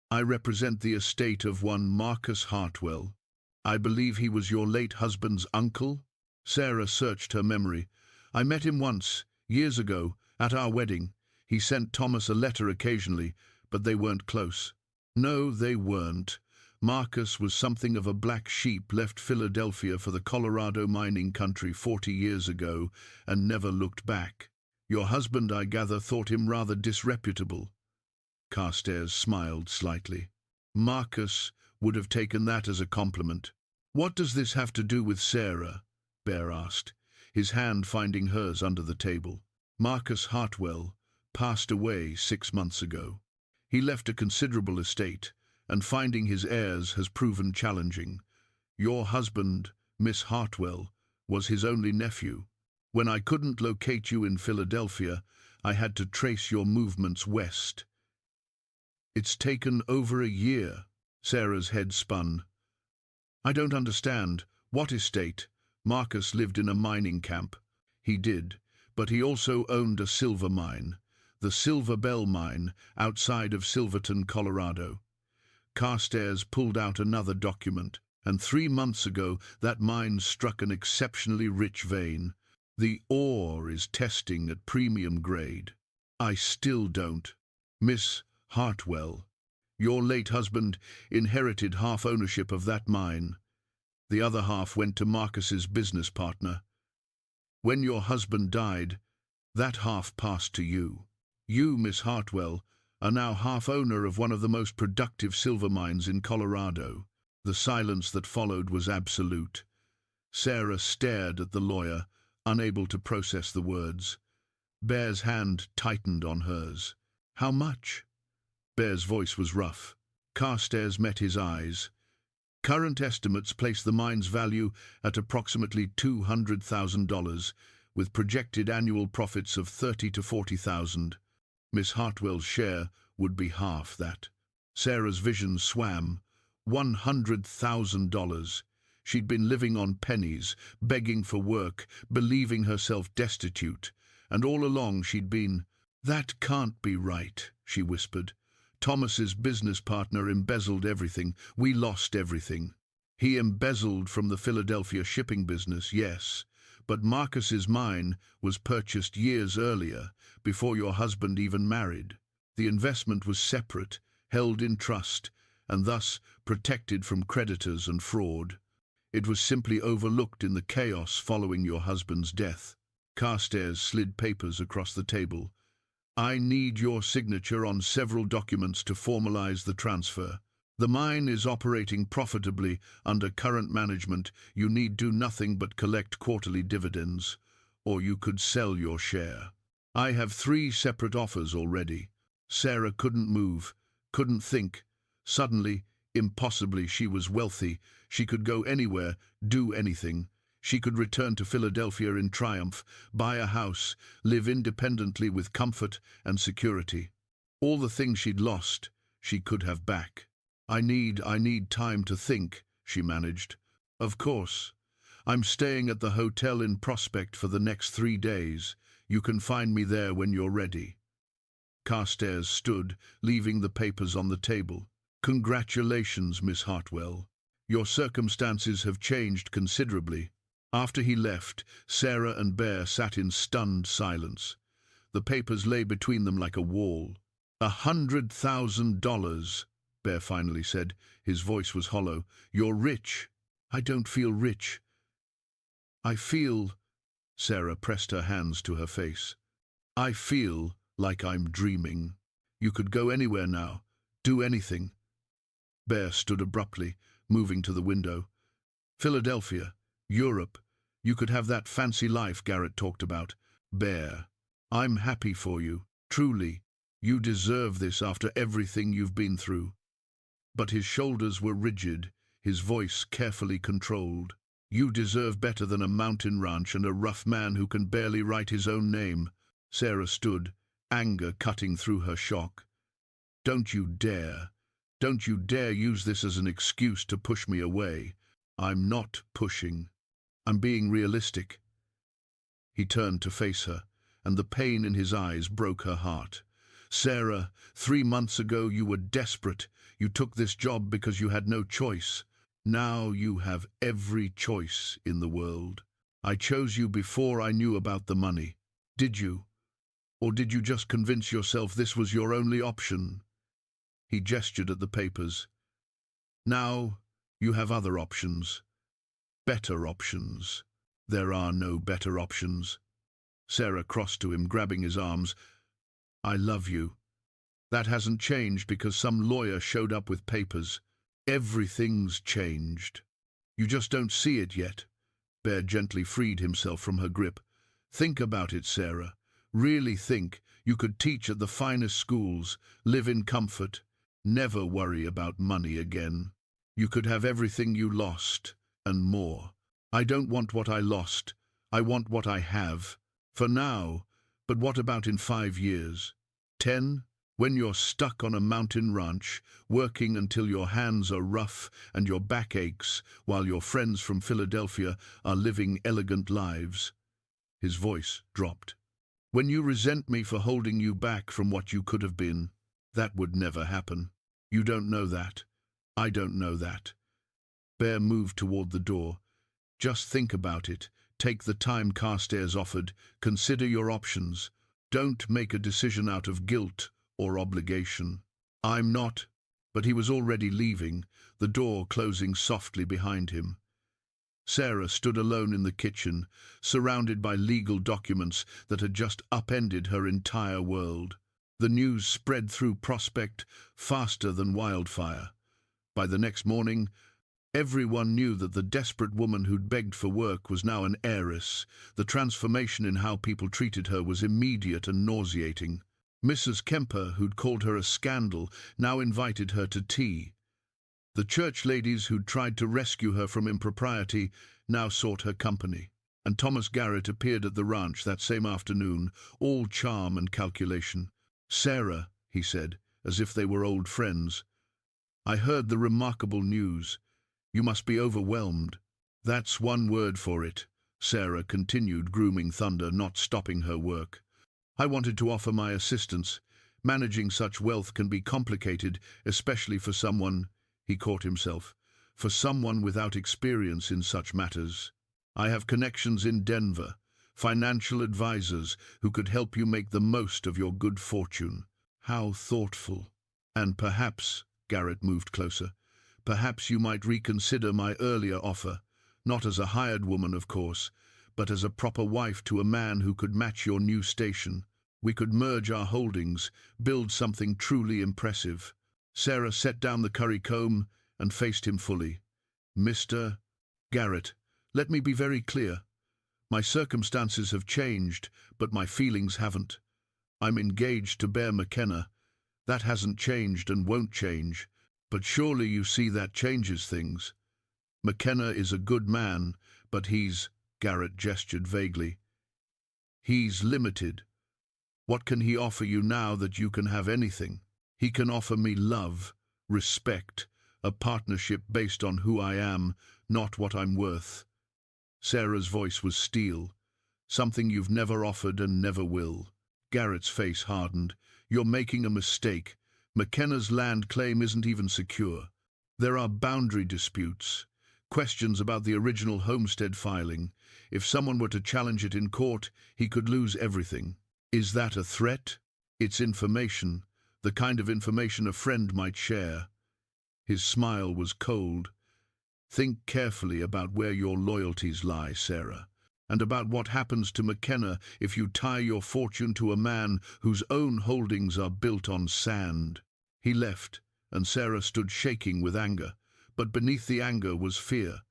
I represent the estate of one Marcus Hartwell. I believe he was your late husband's uncle?" Sarah searched her memory. "I met him once, years ago, at our wedding. He sent Thomas a letter occasionally, but they weren't close." "No, they weren't. Marcus was something of a black sheep, left Philadelphia for the Colorado mining country 40 years ago and never looked back. Your husband, I gather, thought him rather disreputable." Carstairs smiled slightly. "Marcus would have taken that as a compliment." "What does this have to do with Sarah?" Bear asked, his hand finding hers under the table. "Marcus Hartwell passed away 6 months ago. He left a considerable estate, and finding his heirs has proven challenging. Your husband, Miss Hartwell, was his only nephew. When I couldn't locate you in Philadelphia, I had to trace your movements west. It's taken over a year." Sarah's head spun. "I don't understand. What estate?" "Marcus lived in a mining camp." "He did, but he also owned a silver mine, the Silver Bell Mine, outside of Silverton, Colorado." Carstairs pulled out another document. "And 3 months ago that mine struck an exceptionally rich vein. The ore is testing at premium grade." "I still don't." "Miss Hartwell, your late husband inherited half ownership of that mine. The other half went to Marcus's business partner. When your husband died, that half passed to you. You, Miss Hartwell, are now half owner of one of the most productive silver mines in Colorado." The silence that followed was absolute. Sarah stared at the lawyer, unable to process the words. Bear's hand tightened on hers. "How much?" Bear's voice was rough. Carstairs met his eyes. "Current estimates place the mine's value at approximately $200,000, with projected annual profits of $30,000 to $40,000. Miss Hartwell's share would be half that." Sarah's vision swam. $100,000. She'd been living on pennies, begging for work, believing herself destitute, and all along she'd been— "That can't be right," she whispered. "Thomas's business partner embezzled everything. We lost everything. He embezzled from the Philadelphia shipping business, yes, but Marcus's mine was purchased years earlier, before your husband even married. The investment was separate, held in trust, and thus protected from creditors and fraud. It was simply overlooked in the chaos following your husband's death." Carstairs slid papers across the table. "I need your signature on several documents to formalize the transfer. The mine is operating profitably under current management. You need do nothing but collect quarterly dividends, or you could sell your share. I have 3 separate offers already." Sarah couldn't move, couldn't think. Suddenly, impossibly, she was wealthy. She could go anywhere, do anything. She could return to Philadelphia in triumph, buy a house, live independently with comfort and security. All the things she'd lost, she could have back. I need time to think," she managed. "Of course. I'm staying at the hotel in Prospect for the next 3 days. You can find me there when you're ready." Carstairs stood, leaving the papers on the table. "Congratulations, Miss Hartwell. Your circumstances have changed considerably." After he left, Sarah and Bear sat in stunned silence. The papers lay between them like a wall. $100,000, Bear finally said. His voice was hollow. "You're rich." "I don't feel rich. I feel—" Sarah pressed her hands to her face. "I feel like I'm dreaming. You could go anywhere now, do anything." Bear stood abruptly, moving to the window. "Philadelphia, Europe, you could have that fancy life Garrett talked about. Bear, I'm happy for you, truly. You deserve this after everything you've been through." But his shoulders were rigid, his voice carefully controlled. "You deserve better than a mountain ranch and a rough man who can barely write his own name." Sarah stood, anger cutting through her shock. "Don't you dare. Don't you dare use this as an excuse to push me away. I'm not pushing. I'm being realistic." He turned to face her, and the pain in his eyes broke her heart. "Sarah, 3 months ago you were desperate. You took this job because you had no choice. Now you have every choice in the world. I chose you before I knew about the money. Did you? Or did you just convince yourself this was your only option?" He gestured at the papers. "Now you have other options. Better options." "There are no better options." Sarah crossed to him, grabbing his arms. "I love you. That hasn't changed because some lawyer showed up with papers. Everything's changed. You just don't see it yet." Bear gently freed himself from her grip. "Think about it, Sarah. Really think. You could teach at the finest schools, live in comfort, never worry about money again. You could have everything you lost, and more. I don't want what I lost. I want what I have. For now, but what about in 5 years? 10? When you're stuck on a mountain ranch, working until your hands are rough and your back aches, while your friends from Philadelphia are living elegant lives." His voice dropped. "When you resent me for holding you back from what you could have been, that would never happen. You don't know that. I don't know that." Bear moved toward the door. "Just think about it. Take the time Carstairs offered. Consider your options. Don't make a decision out of guilt or obligation." "I'm not." But he was already leaving, the door closing softly behind him. Sarah stood alone in the kitchen, surrounded by legal documents that had just upended her entire world. The news spread through Prospect faster than wildfire. By the next morning, everyone knew that the desperate woman who'd begged for work was now an heiress. The transformation in how people treated her was immediate and nauseating. Mrs. Kemper, who'd called her a scandal, now invited her to tea. The church ladies who'd tried to rescue her from impropriety now sought her company. And Thomas Garrett appeared at the ranch that same afternoon, all charm and calculation. "Sarah," he said, as if they were old friends, "I heard the remarkable news. You must be overwhelmed." "That's one word for it," Sarah continued, grooming thunder, not stopping her work. "I wanted to offer my assistance. Managing such wealth can be complicated, especially for someone," he caught himself, "for someone without experience in such matters. I have connections in Denver, financial advisors who could help you make the most of your good fortune." "How thoughtful." "And perhaps," Garrett moved closer, "perhaps you might reconsider my earlier offer, not as a hired woman, of course, but as a proper wife to a man who could match your new station. We could merge our holdings, build something truly impressive." Sarah set down the curry comb and faced him fully. "Mr. Garrett, let me be very clear. My circumstances have changed, but my feelings haven't. I'm engaged to Bear McKenna. That hasn't changed and won't change. But surely you see that changes things. McKenna is a good man, but he's," Garrett gestured vaguely, "he's limited. What can he offer you now that you can have anything? He can offer me love, respect, a partnership based on who I am, not what I'm worth." Sarah's voice was steel. "Something you've never offered and never will." Garrett's face hardened. "You're making a mistake. McKenna's land claim isn't even secure. There are boundary disputes, questions about the original homestead filing. If someone were to challenge it in court, he could lose everything." "Is that a threat?" "It's information, the kind of information a friend might share." His smile was cold. "Think carefully about where your loyalties lie, Sarah, and about what happens to McKenna if you tie your fortune to a man whose own holdings are built on sand." He left, and Sarah stood shaking with anger, but beneath the anger was fear.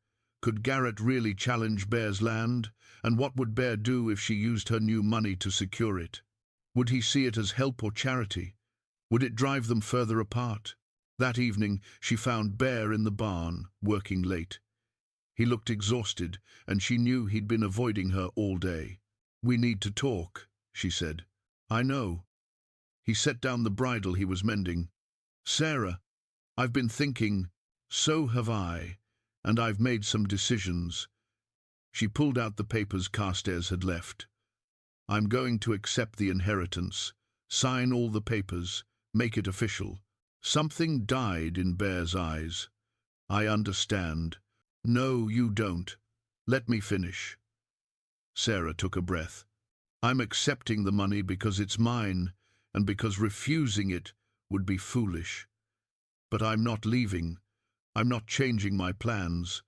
Could Garrett really challenge Bear's land? And what would Bear do if she used her new money to secure it? Would he see it as help or charity? Would it drive them further apart? That evening she found Bear in the barn, working late. He looked exhausted, and she knew he'd been avoiding her all day. "We need to talk," she said. "I know." He set down the bridle he was mending. "Sarah, I've been thinking, so have I, and I've made some decisions. She pulled out the papers Carstairs had left. I'm going to accept the inheritance, sign all the papers, make it official. Something died in Bear's eyes. I understand. No, you don't. Let me finish. Sarah took a breath. I'm accepting the money because it's mine, and because refusing it would be foolish. But I'm not leaving. I'm not changing my plans.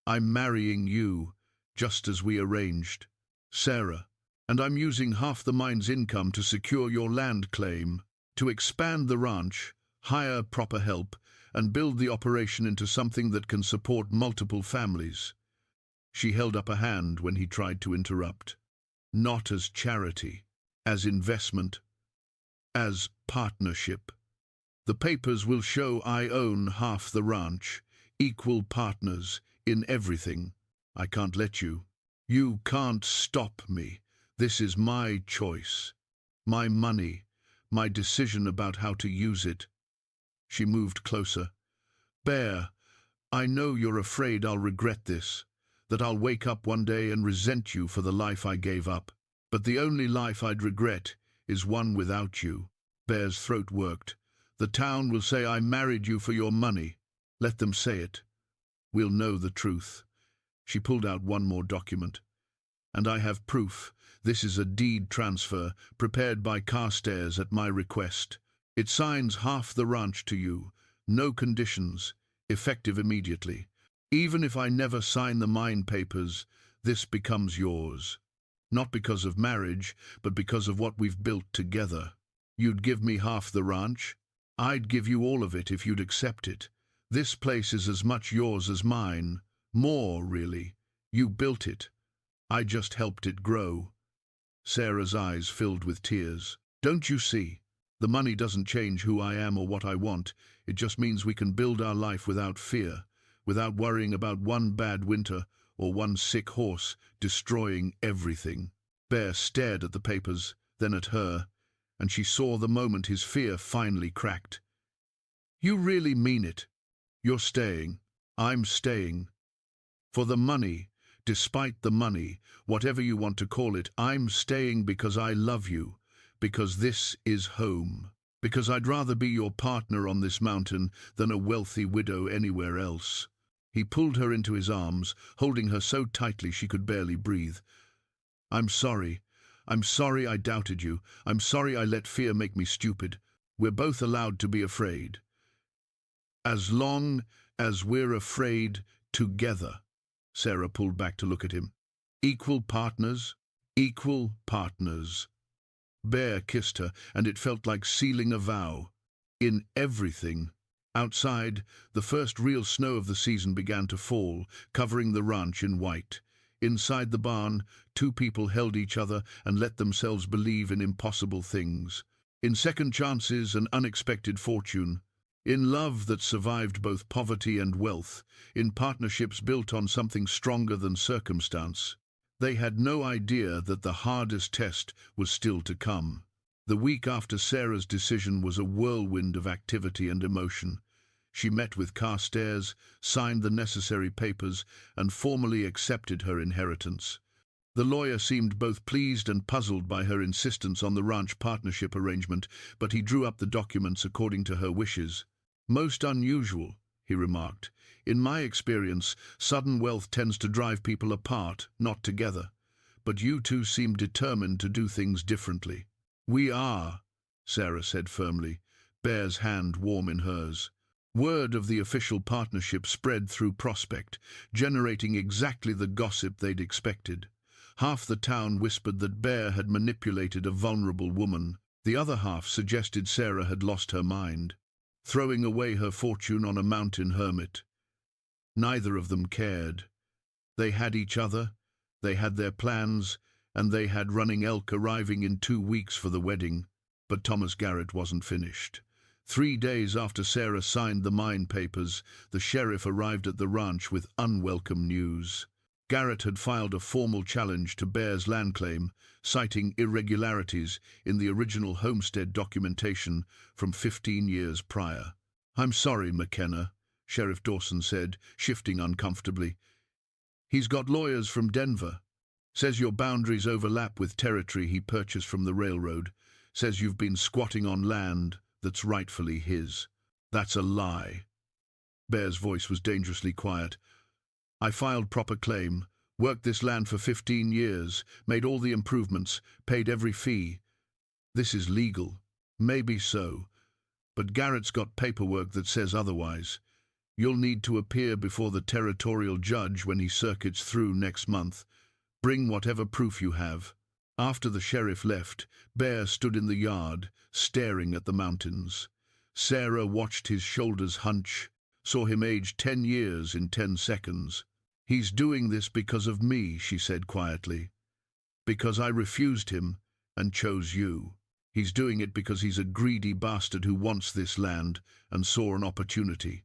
I'm marrying you, just as we arranged. Sarah, and I'm using half the mine's income to secure your land claim, to expand the ranch, hire proper help, and build the operation into something that can support multiple families. She held up a hand when he tried to interrupt. Not as charity, as investment, as partnership. The papers will show I own half the ranch, equal partners in everything. I can't let you. You can't stop me. This is my choice, my money, my decision about how to use it. She moved closer. Bear, I know you're afraid I'll regret this, that I'll wake up one day and resent you for the life I gave up. But the only life I'd regret is one without you. Bear's throat worked. The town will say I married you for your money. Let them say it. We'll know the truth. She pulled out one more document. And I have proof. This is a deed transfer, prepared by Carstairs at my request. It signs half the ranch to you. No conditions. Effective immediately. Even if I never sign the mine papers, this becomes yours. Not because of marriage, but because of what we've built together. You'd give me half the ranch. I'd give you all of it if you'd accept it. This place is as much yours as mine. More, really. You built it. I just helped it grow. Sarah's eyes filled with tears. Don't you see? The money doesn't change who I am or what I want. It just means we can build our life without fear, without worrying about one bad winter or one sick horse destroying everything. Bear stared at the papers, then at her, and she saw the moment his fear finally cracked. You really mean it? You're staying. I'm staying. For the money, despite the money, whatever you want to call it, I'm staying because I love you, because this is home, because I'd rather be your partner on this mountain than a wealthy widow anywhere else. He pulled her into his arms, holding her so tightly she could barely breathe. I'm sorry. I'm sorry I doubted you. I'm sorry I let fear make me stupid. We're both allowed to be afraid. As long as we're afraid together. Sarah pulled back to look at him. Equal partners? Equal partners. Bear kissed her, and it felt like sealing a vow. In everything. Outside, the first real snow of the season began to fall, covering the ranch in white. Inside the barn, two people held each other and let themselves believe in impossible things. In second chances and unexpected fortune. In love that survived both poverty and wealth. In partnerships built on something stronger than circumstance. They had no idea that the hardest test was still to come. The week after Sarah's decision was a whirlwind of activity and emotion. She met with Carstairs, signed the necessary papers, and formally accepted her inheritance. The lawyer seemed both pleased and puzzled by her insistence on the ranch partnership arrangement, but he drew up the documents according to her wishes. Most unusual, he remarked. In my experience, sudden wealth tends to drive people apart, not together. But you two seem determined to do things differently. We are, Sarah said firmly, Bear's hand warm in hers. Word of the official partnership spread through Prospect, generating exactly the gossip they'd expected. Half the town whispered that Bear had manipulated a vulnerable woman. The other half suggested Sarah had lost her mind, throwing away her fortune on a mountain hermit. Neither of them cared. They had each other, they had their plans, and they had Running Elk arriving in 2 weeks for the wedding. But Thomas Garrett wasn't finished. 3 days after Sarah signed the mine papers, the sheriff arrived at the ranch with unwelcome news. Garrett had filed a formal challenge to Bear's land claim, citing irregularities in the original homestead documentation from 15 years prior. I'm sorry, McKenna, Sheriff Dawson said, shifting uncomfortably. He's got lawyers from Denver. Says your boundaries overlap with territory he purchased from the railroad. Says you've been squatting on land that's rightfully his. That's a lie. Bear's voice was dangerously quiet. I filed proper claim, worked this land for 15 years, made all the improvements, paid every fee. This is legal. Maybe so. But Garrett's got paperwork that says otherwise. You'll need to appear before the territorial judge when he circuits through next month. Bring whatever proof you have. After the sheriff left, Bear stood in the yard, staring at the mountains. Sarah watched his shoulders hunch, saw him age 10 years in 10 seconds. He's doing this because of me, she said quietly. Because I refused him and chose you. He's doing it because he's a greedy bastard who wants this land and saw an opportunity.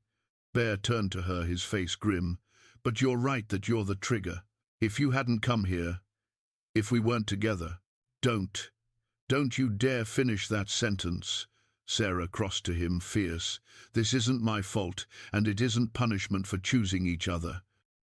Bear turned to her, his face grim. But you're right that you're the trigger. If you hadn't come here, if we weren't together, don't you dare finish that sentence. Sarah crossed to him, fierce. This isn't my fault, and it isn't punishment for choosing each other.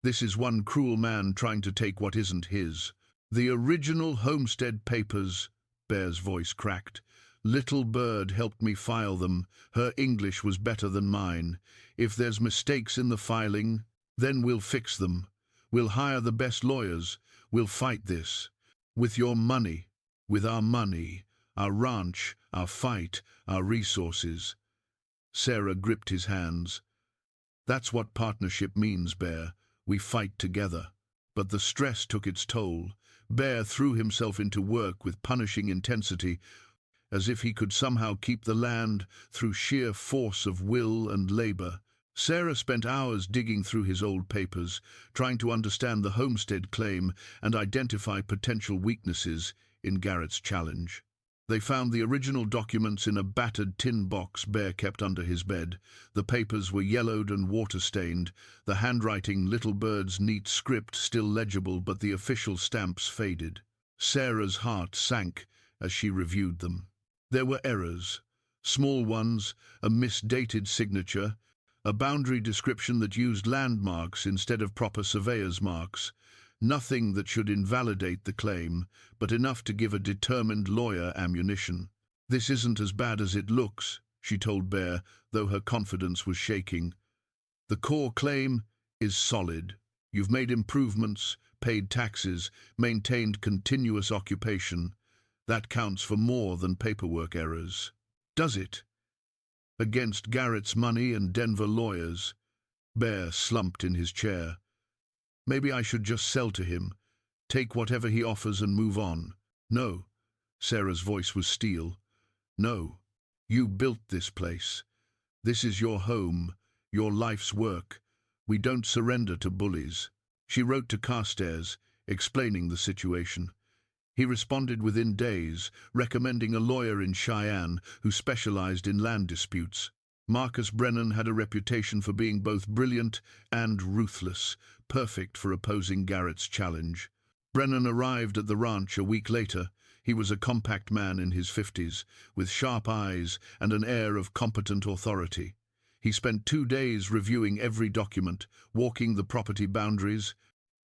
This is one cruel man trying to take what isn't his. The original homestead papers, Bear's voice cracked. Little Bird helped me file them. Her English was better than mine. If there's mistakes in the filing, then we'll fix them. We'll hire the best lawyers. We'll fight this. With your money. With our money. Our ranch. Our fight. Our resources. Sarah gripped his hands. That's what partnership means, Bear. We fight together. But the stress took its toll. Bear threw himself into work with punishing intensity, as if he could somehow keep the land through sheer force of will and labor. Sarah spent hours digging through his old papers, trying to understand the homestead claim and identify potential weaknesses in Garrett's challenge. They found the original documents in a battered tin box Bear kept under his bed. The papers were yellowed and water-stained, the handwriting Little Bird's neat script still legible, but the official stamps faded. Sarah's heart sank as she reviewed them. There were errors, small ones, a misdated signature, a boundary description that used landmarks instead of proper surveyor's marks. Nothing that should invalidate the claim, but enough to give a determined lawyer ammunition. This isn't as bad as it looks, she told Bear, though her confidence was shaking. The core claim is solid. You've made improvements, paid taxes, maintained continuous occupation. That counts for more than paperwork errors. Does it? Against Garrett's money and Denver lawyers. Bear slumped in his chair. Maybe I should just sell to him, take whatever he offers and move on. No, Sarah's voice was steel. No, you built this place. This is your home, your life's work. We don't surrender to bullies. She wrote to Carstairs, explaining the situation. He responded within days, recommending a lawyer in Cheyenne who specialized in land disputes. Marcus Brennan had a reputation for being both brilliant and ruthless, perfect for opposing Garrett's challenge. Brennan arrived at the ranch a week later. He was a compact man in his 50s, with sharp eyes and an air of competent authority. He spent 2 days reviewing every document, walking the property boundaries,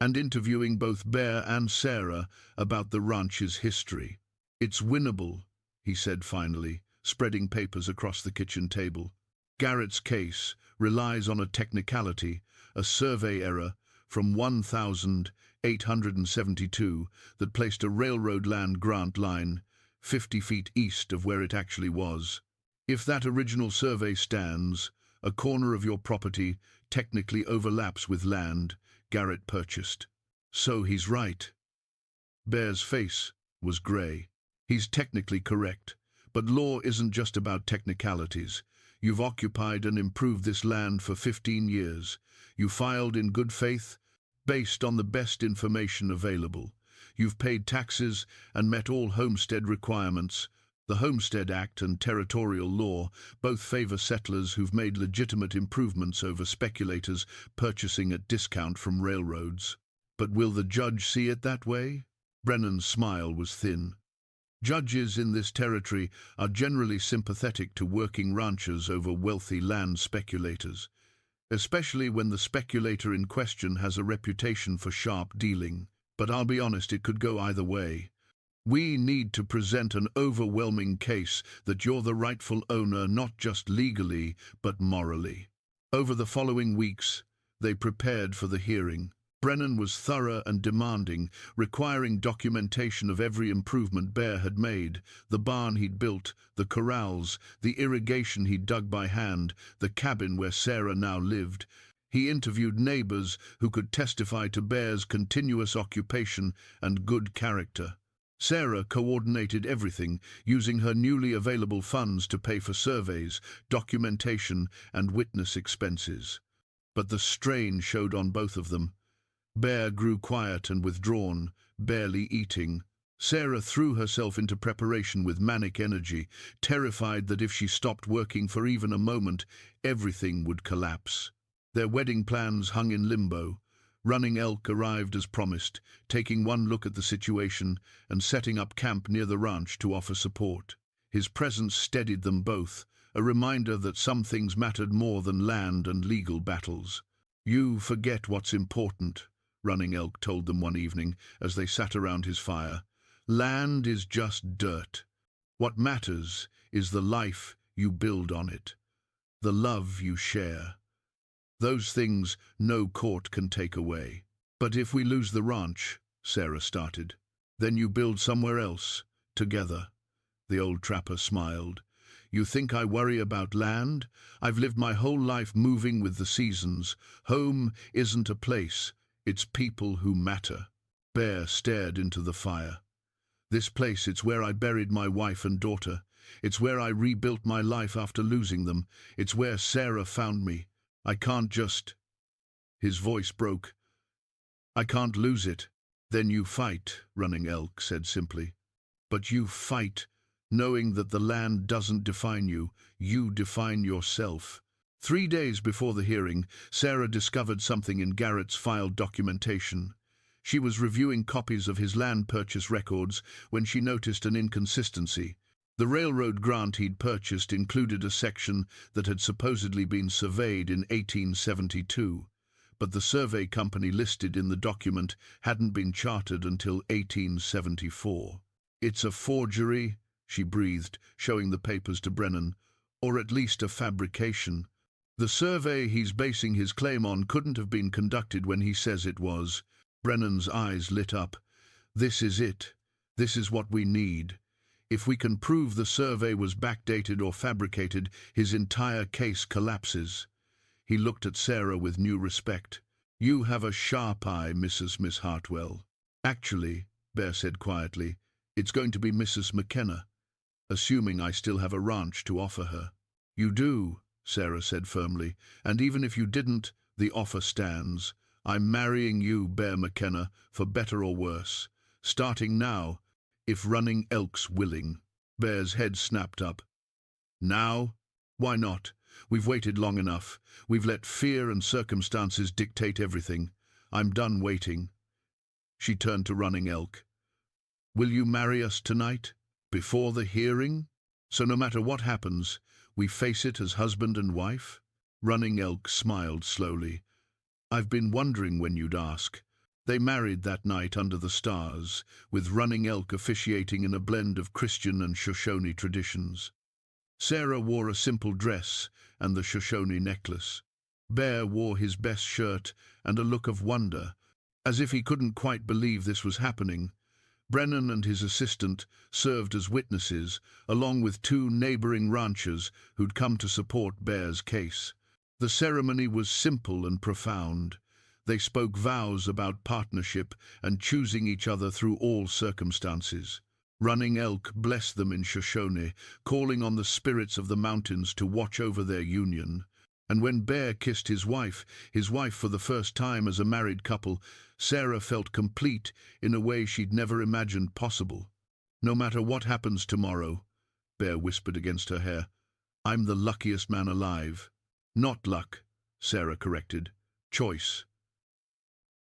and interviewing both Bear and Sarah about the ranch's history. It's winnable, he said finally, spreading papers across the kitchen table. Garrett's case relies on a technicality, a survey error from 1872 that placed a railroad land grant line 50 feet east of where it actually was. If that original survey stands, a corner of your property technically overlaps with land Garrett purchased. So he's right. Bear's face was grey. He's technically correct, but law isn't just about technicalities. You've occupied and improved this land for 15 years. You filed in good faith, based on the best information available. You've paid taxes and met all homestead requirements. The Homestead Act and territorial law both favor settlers who've made legitimate improvements over speculators purchasing at discount from railroads. But will the judge see it that way? Brennan's smile was thin. Judges in this territory are generally sympathetic to working ranchers over wealthy land speculators, especially when the speculator in question has a reputation for sharp dealing. But I'll be honest, it could go either way. We need to present an overwhelming case that you're the rightful owner, not just legally, but morally. Over the following weeks, they prepared for the hearing. Brennan was thorough and demanding, requiring documentation of every improvement Bear had made: the barn he'd built, the corrals, the irrigation he'd dug by hand, the cabin where Sarah now lived. He interviewed neighbors who could testify to Bear's continuous occupation and good character. Sarah coordinated everything, using her newly available funds to pay for surveys, documentation, and witness expenses. But the strain showed on both of them. Bear grew quiet and withdrawn, barely eating. Sarah threw herself into preparation with manic energy, terrified that if she stopped working for even a moment, everything would collapse. Their wedding plans hung in limbo. Running Elk arrived as promised, taking one look at the situation and setting up camp near the ranch to offer support. His presence steadied them both, a reminder that some things mattered more than land and legal battles. "You forget what's important," Running Elk told them one evening as they sat around his fire. "Land is just dirt. What matters is the life you build on it, the love you share. Those things no court can take away." "But if we lose the ranch," Sarah started. "Then you build somewhere else, together." The old trapper smiled. "You think I worry about land? I've lived my whole life moving with the seasons. Home isn't a place, it's people who matter." Bear stared into the fire. "This place, it's where I buried my wife and daughter. It's where I rebuilt my life after losing them. It's where Sarah found me. I can't just—" His voice broke. "I can't lose it." "Then you fight," Running Elk said simply. "But you fight knowing that the land doesn't define you, you define yourself." 3 days before the hearing, Sarah discovered something in Garrett's filed documentation. She was reviewing copies of his land purchase records when she noticed an inconsistency. The railroad grant he'd purchased included a section that had supposedly been surveyed in 1872, but the survey company listed in the document hadn't been chartered until 1874. "It's a forgery," she breathed, showing the papers to Brennan, "or at least a fabrication. The survey he's basing his claim on couldn't have been conducted when he says it was." Brennan's eyes lit up. "This is it. This is what we need. If we can prove the survey was backdated or fabricated, his entire case collapses." He looked at Sarah with new respect. "You have a sharp eye, Miss Hartwell." "Actually," Bear said quietly, "it's going to be Mrs. McKenna, assuming I still have a ranch to offer her." "You do," Sarah said firmly, "and even if you didn't, the offer stands. I'm marrying you, Bear McKenna, for better or worse. Starting now, if Running Elk's willing." Bear's head snapped up. "Now? Why not? We've waited long enough. We've let fear and circumstances dictate everything. I'm done waiting." She turned to Running Elk. "Will you marry us tonight? Before the hearing? So no matter what happens, we face it as husband and wife?" Running Elk smiled slowly. "I've been wondering when you'd ask." They married that night under the stars, with Running Elk officiating in a blend of Christian and Shoshone traditions. Sarah wore a simple dress and the Shoshone necklace. Bear wore his best shirt and a look of wonder, as if he couldn't quite believe this was happening. Brennan and his assistant served as witnesses, along with 2 neighboring ranchers who'd come to support Bear's case. The ceremony was simple and profound. They spoke vows about partnership and choosing each other through all circumstances. Running Elk blessed them in Shoshone, calling on the spirits of the mountains to watch over their union. And when Bear kissed his wife for the first time as a married couple, Sarah felt complete in a way she'd never imagined possible. "No matter what happens tomorrow," Bear whispered against her hair, "I'm the luckiest man alive." "Not luck," Sarah corrected. "Choice."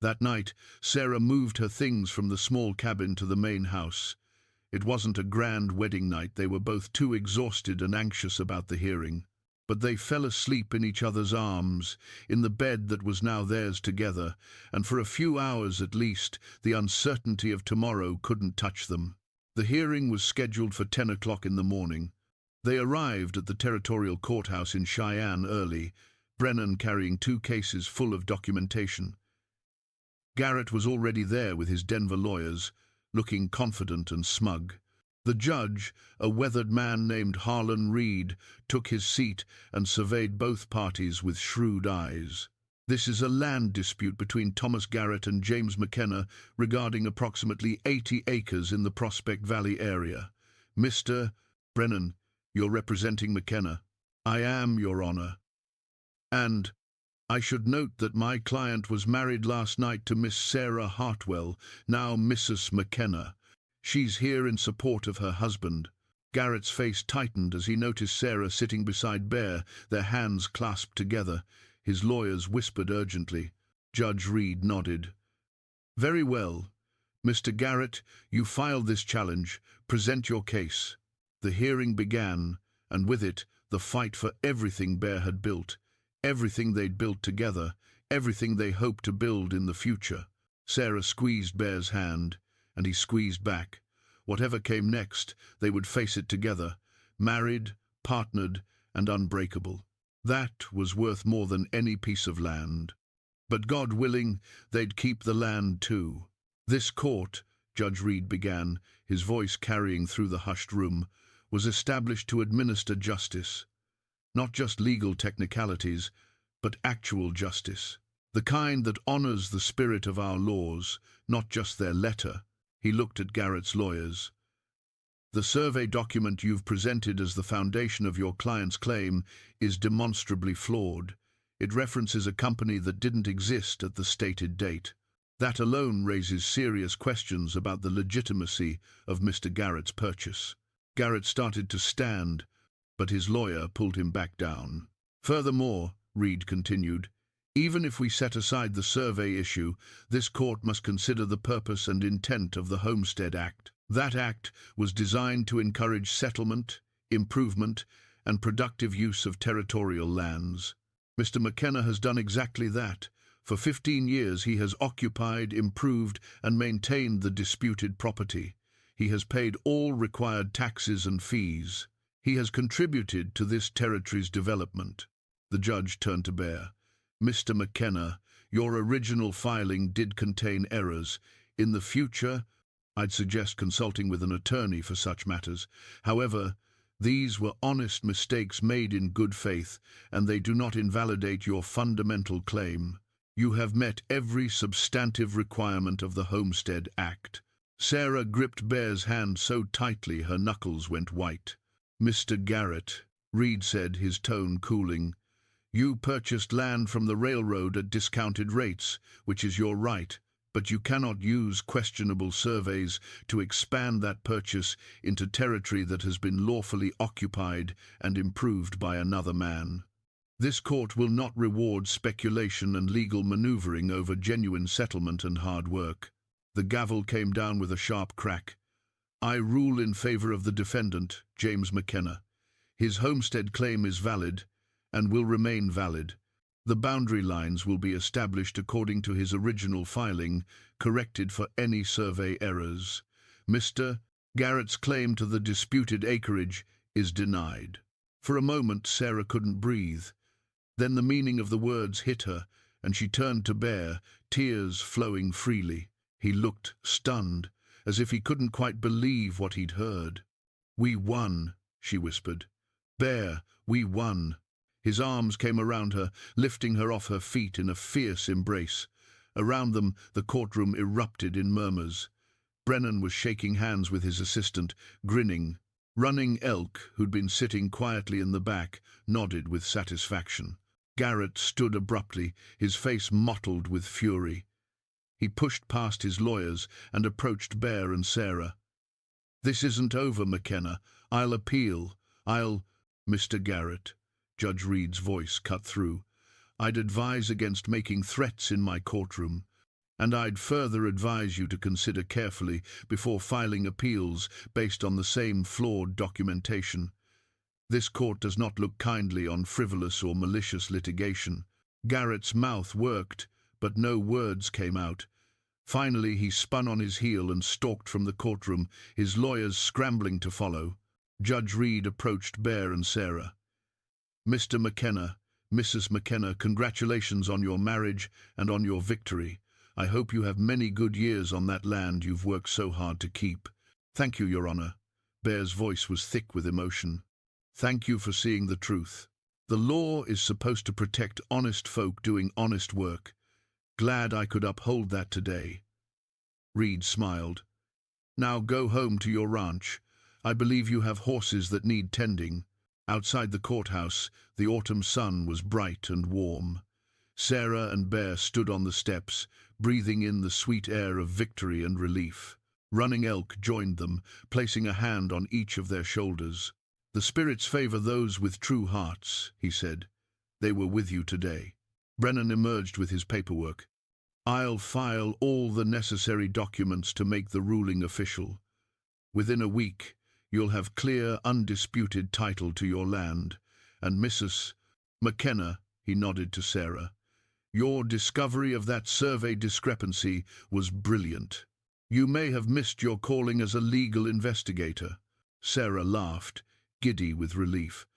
That night, Sarah moved her things from the small cabin to the main house. It wasn't a grand wedding night. They were both too exhausted and anxious about the hearing. But they fell asleep in each other's arms, in the bed that was now theirs together, and for a few hours at least, the uncertainty of tomorrow couldn't touch them. The hearing was scheduled for 10 o'clock in the morning. They arrived at the territorial courthouse in Cheyenne early, Brennan carrying 2 cases full of documentation. Garrett was already there with his Denver lawyers, looking confident and smug. The judge, a weathered man named Harlan Reed, took his seat and surveyed both parties with shrewd eyes. This is a land dispute between Thomas Garrett and James McKenna regarding approximately 80 acres in the Prospect Valley area. Mr. Brennan, you're representing McKenna. I am, Your Honor. And I should note that my client was married last night to Miss Sarah Hartwell, now Mrs. McKenna. She's here in support of her husband. Garrett's face tightened as he noticed Sarah sitting beside Bear, their hands clasped together. His lawyers whispered urgently. Judge Reed nodded. Very well. Mr. Garrett, you filed this challenge. Present your case. The hearing began, and with it, the fight for everything Bear had built, everything they'd built together, everything they hoped to build in the future. Sarah squeezed Bear's hand, and he squeezed back. Whatever came next, they would face it together, married, partnered, and unbreakable. That was worth more than any piece of land. But God willing, they'd keep the land too. This court, Judge Reed began, his voice carrying through the hushed room, was established to administer justice. Not just legal technicalities, but actual justice. The kind that honors the spirit of our laws, not just their letter. He looked at Garrett's lawyers. The survey document you've presented as the foundation of your client's claim is demonstrably flawed. It references a company that didn't exist at the stated date. That alone raises serious questions about the legitimacy of Mr. Garrett's purchase. Garrett started to stand, but his lawyer pulled him back down. Furthermore, Reed continued, even if we set aside the survey issue, this court must consider the purpose and intent of the Homestead Act. That act was designed to encourage settlement, improvement, and productive use of territorial lands. Mr. McKenna has done exactly that. For 15 years he has occupied, improved, and maintained the disputed property. He has paid all required taxes and fees. He has contributed to this territory's development. The judge turned to Bear. Mr. McKenna, your original filing did contain errors. In the future, I'd suggest consulting with an attorney for such matters. However, these were honest mistakes made in good faith, and they do not invalidate your fundamental claim. You have met every substantive requirement of the Homestead Act. Sarah gripped Bear's hand so tightly her knuckles went white. Mr. Garrett, Reed said, his tone cooling, you purchased land from the railroad at discounted rates, which is your right, but you cannot use questionable surveys to expand that purchase into territory that has been lawfully occupied and improved by another man. This court will not reward speculation and legal maneuvering over genuine settlement and hard work. The gavel came down with a sharp crack. I rule in favor of the defendant, James McKenna. His homestead claim is valid and will remain valid. The boundary lines will be established according to his original filing, corrected for any survey errors. Mr. Garrett's claim to the disputed acreage is denied. For a moment, Sarah couldn't breathe. Then the meaning of the words hit her, and she turned to Bear, tears flowing freely. He looked stunned, as if he couldn't quite believe what he'd heard. We won, she whispered. Bear, we won. His arms came around her, lifting her off her feet in a fierce embrace. Around them, the courtroom erupted in murmurs. Brennan was shaking hands with his assistant, grinning. Running Elk, who'd been sitting quietly in the back, nodded with satisfaction. Garrett stood abruptly, his face mottled with fury. He pushed past his lawyers and approached Bear and Sarah. This isn't over, McKenna. I'll appeal. Mr. Garrett. Judge Reed's voice cut through. I'd advise against making threats in my courtroom. And I'd further advise you to consider carefully before filing appeals based on the same flawed documentation. This court does not look kindly on frivolous or malicious litigation. Garrett's mouth worked, but no words came out. Finally, he spun on his heel and stalked from the courtroom, his lawyers scrambling to follow. Judge Reed approached Bear and Sarah. "Mr. McKenna, Mrs. McKenna, congratulations on your marriage and on your victory. I hope you have many good years on that land you've worked so hard to keep." "Thank you, Your Honor." Bear's voice was thick with emotion. "Thank you for seeing the truth. The law is supposed to protect honest folk doing honest work. Glad I could uphold that today." Reed smiled. "Now go home to your ranch. I believe you have horses that need tending." Outside the courthouse, the autumn sun was bright and warm. Sarah and Bear stood on the steps, breathing in the sweet air of victory and relief. Running Elk joined them, placing a hand on each of their shoulders. "The spirits favor those with true hearts," he said. "They were with you today." Brennan emerged with his paperwork. "I'll file all the necessary documents to make the ruling official. Within a week, you'll have clear, undisputed title to your land. And Mrs. McKenna," he nodded to Sarah, "your discovery of that survey discrepancy was brilliant. You may have missed your calling as a legal investigator." Sarah laughed, giddy with relief.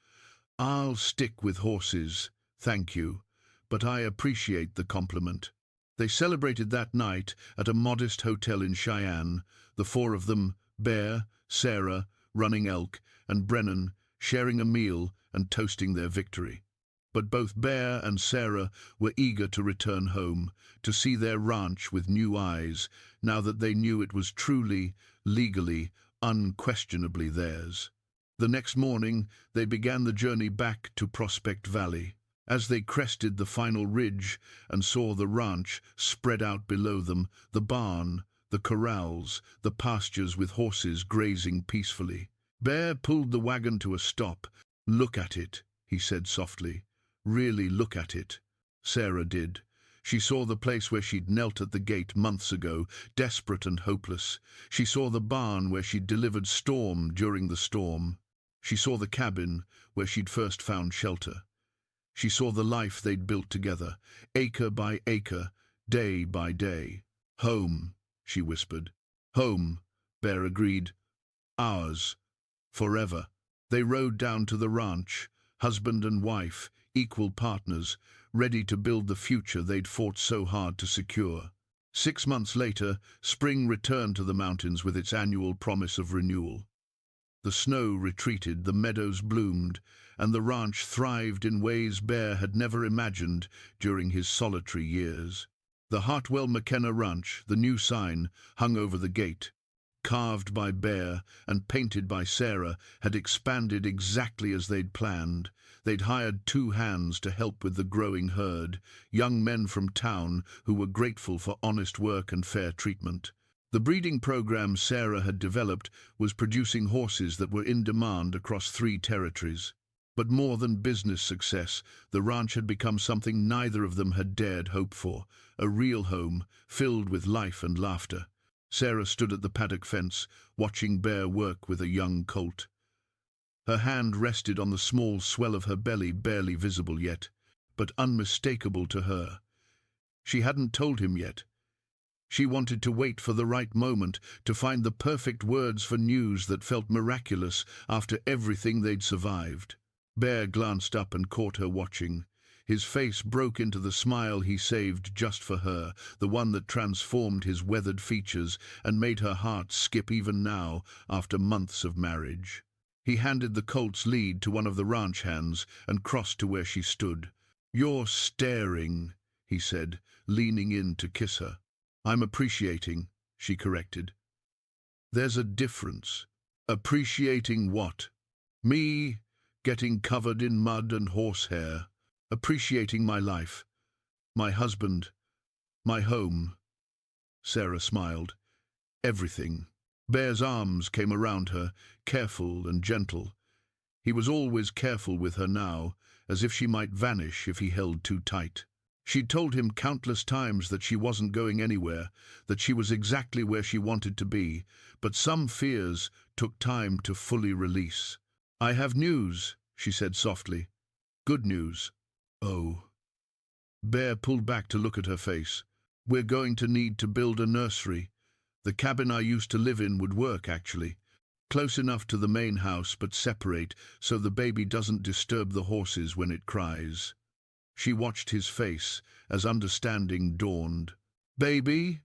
"I'll stick with horses, thank you, but I appreciate the compliment." They celebrated that night at a modest hotel in Cheyenne, the four of them, Bear, Sarah, Running Elk, and Brennan, sharing a meal and toasting their victory. But both Bear and Sarah were eager to return home, to see their ranch with new eyes, now that they knew it was truly, legally, unquestionably theirs. The next morning, they began the journey back to Prospect Valley. As they crested the final ridge and saw the ranch spread out below them, the barn, the corrals, the pastures with horses grazing peacefully, Bear pulled the wagon to a stop. "Look at it," he said softly. "Really look at it." Sarah did. She saw the place where she'd knelt at the gate months ago, desperate and hopeless. She saw the barn where she'd delivered Storm during the storm. She saw the cabin where she'd first found shelter. She saw the life they'd built together, acre by acre, day by day. "Home," she whispered. "Home," Bear agreed. "Ours. Forever." They rode down to the ranch, husband and wife, equal partners, ready to build the future they'd fought so hard to secure. 6 months later, spring returned to the mountains with its annual promise of renewal. The snow retreated, the meadows bloomed, and the ranch thrived in ways Bear had never imagined during his solitary years. The Hartwell McKenna Ranch, the new sign, hung over the gate. Carved by Bear and painted by Sarah, had expanded exactly as they'd planned. They'd hired 2 hands to help with the growing herd, young men from town who were grateful for honest work and fair treatment. The breeding program Sarah had developed was producing horses that were in demand across 3 territories. But more than business success, the ranch had become something neither of them had dared hope for, a real home, filled with life and laughter. Sarah stood at the paddock fence, watching Bear work with a young colt. Her hand rested on the small swell of her belly, barely visible yet, but unmistakable to her. She hadn't told him yet. She wanted to wait for the right moment, to find the perfect words for news that felt miraculous after everything they'd survived. Bear glanced up and caught her watching. His face broke into the smile he saved just for her, the one that transformed his weathered features and made her heart skip even now, after months of marriage. He handed the colt's lead to one of the ranch hands and crossed to where she stood. "You're staring," he said, leaning in to kiss her. "I'm appreciating," she corrected. "There's a difference." "Appreciating what?" "Me getting covered in mud and horsehair. Appreciating my life, my husband, my home." Sarah smiled. "Everything." Bear's arms came around her, careful and gentle. He was always careful with her now, as if she might vanish if he held too tight. She'd told him countless times that she wasn't going anywhere, that she was exactly where she wanted to be, but some fears took time to fully release. "I have news," she said softly. "Good news." "Oh." Bear pulled back to look at her face. "We're going to need to build a nursery. The cabin I used to live in would work, actually. Close enough to the main house, but separate, so the baby doesn't disturb the horses when it cries." She watched his face as understanding dawned. "Baby?"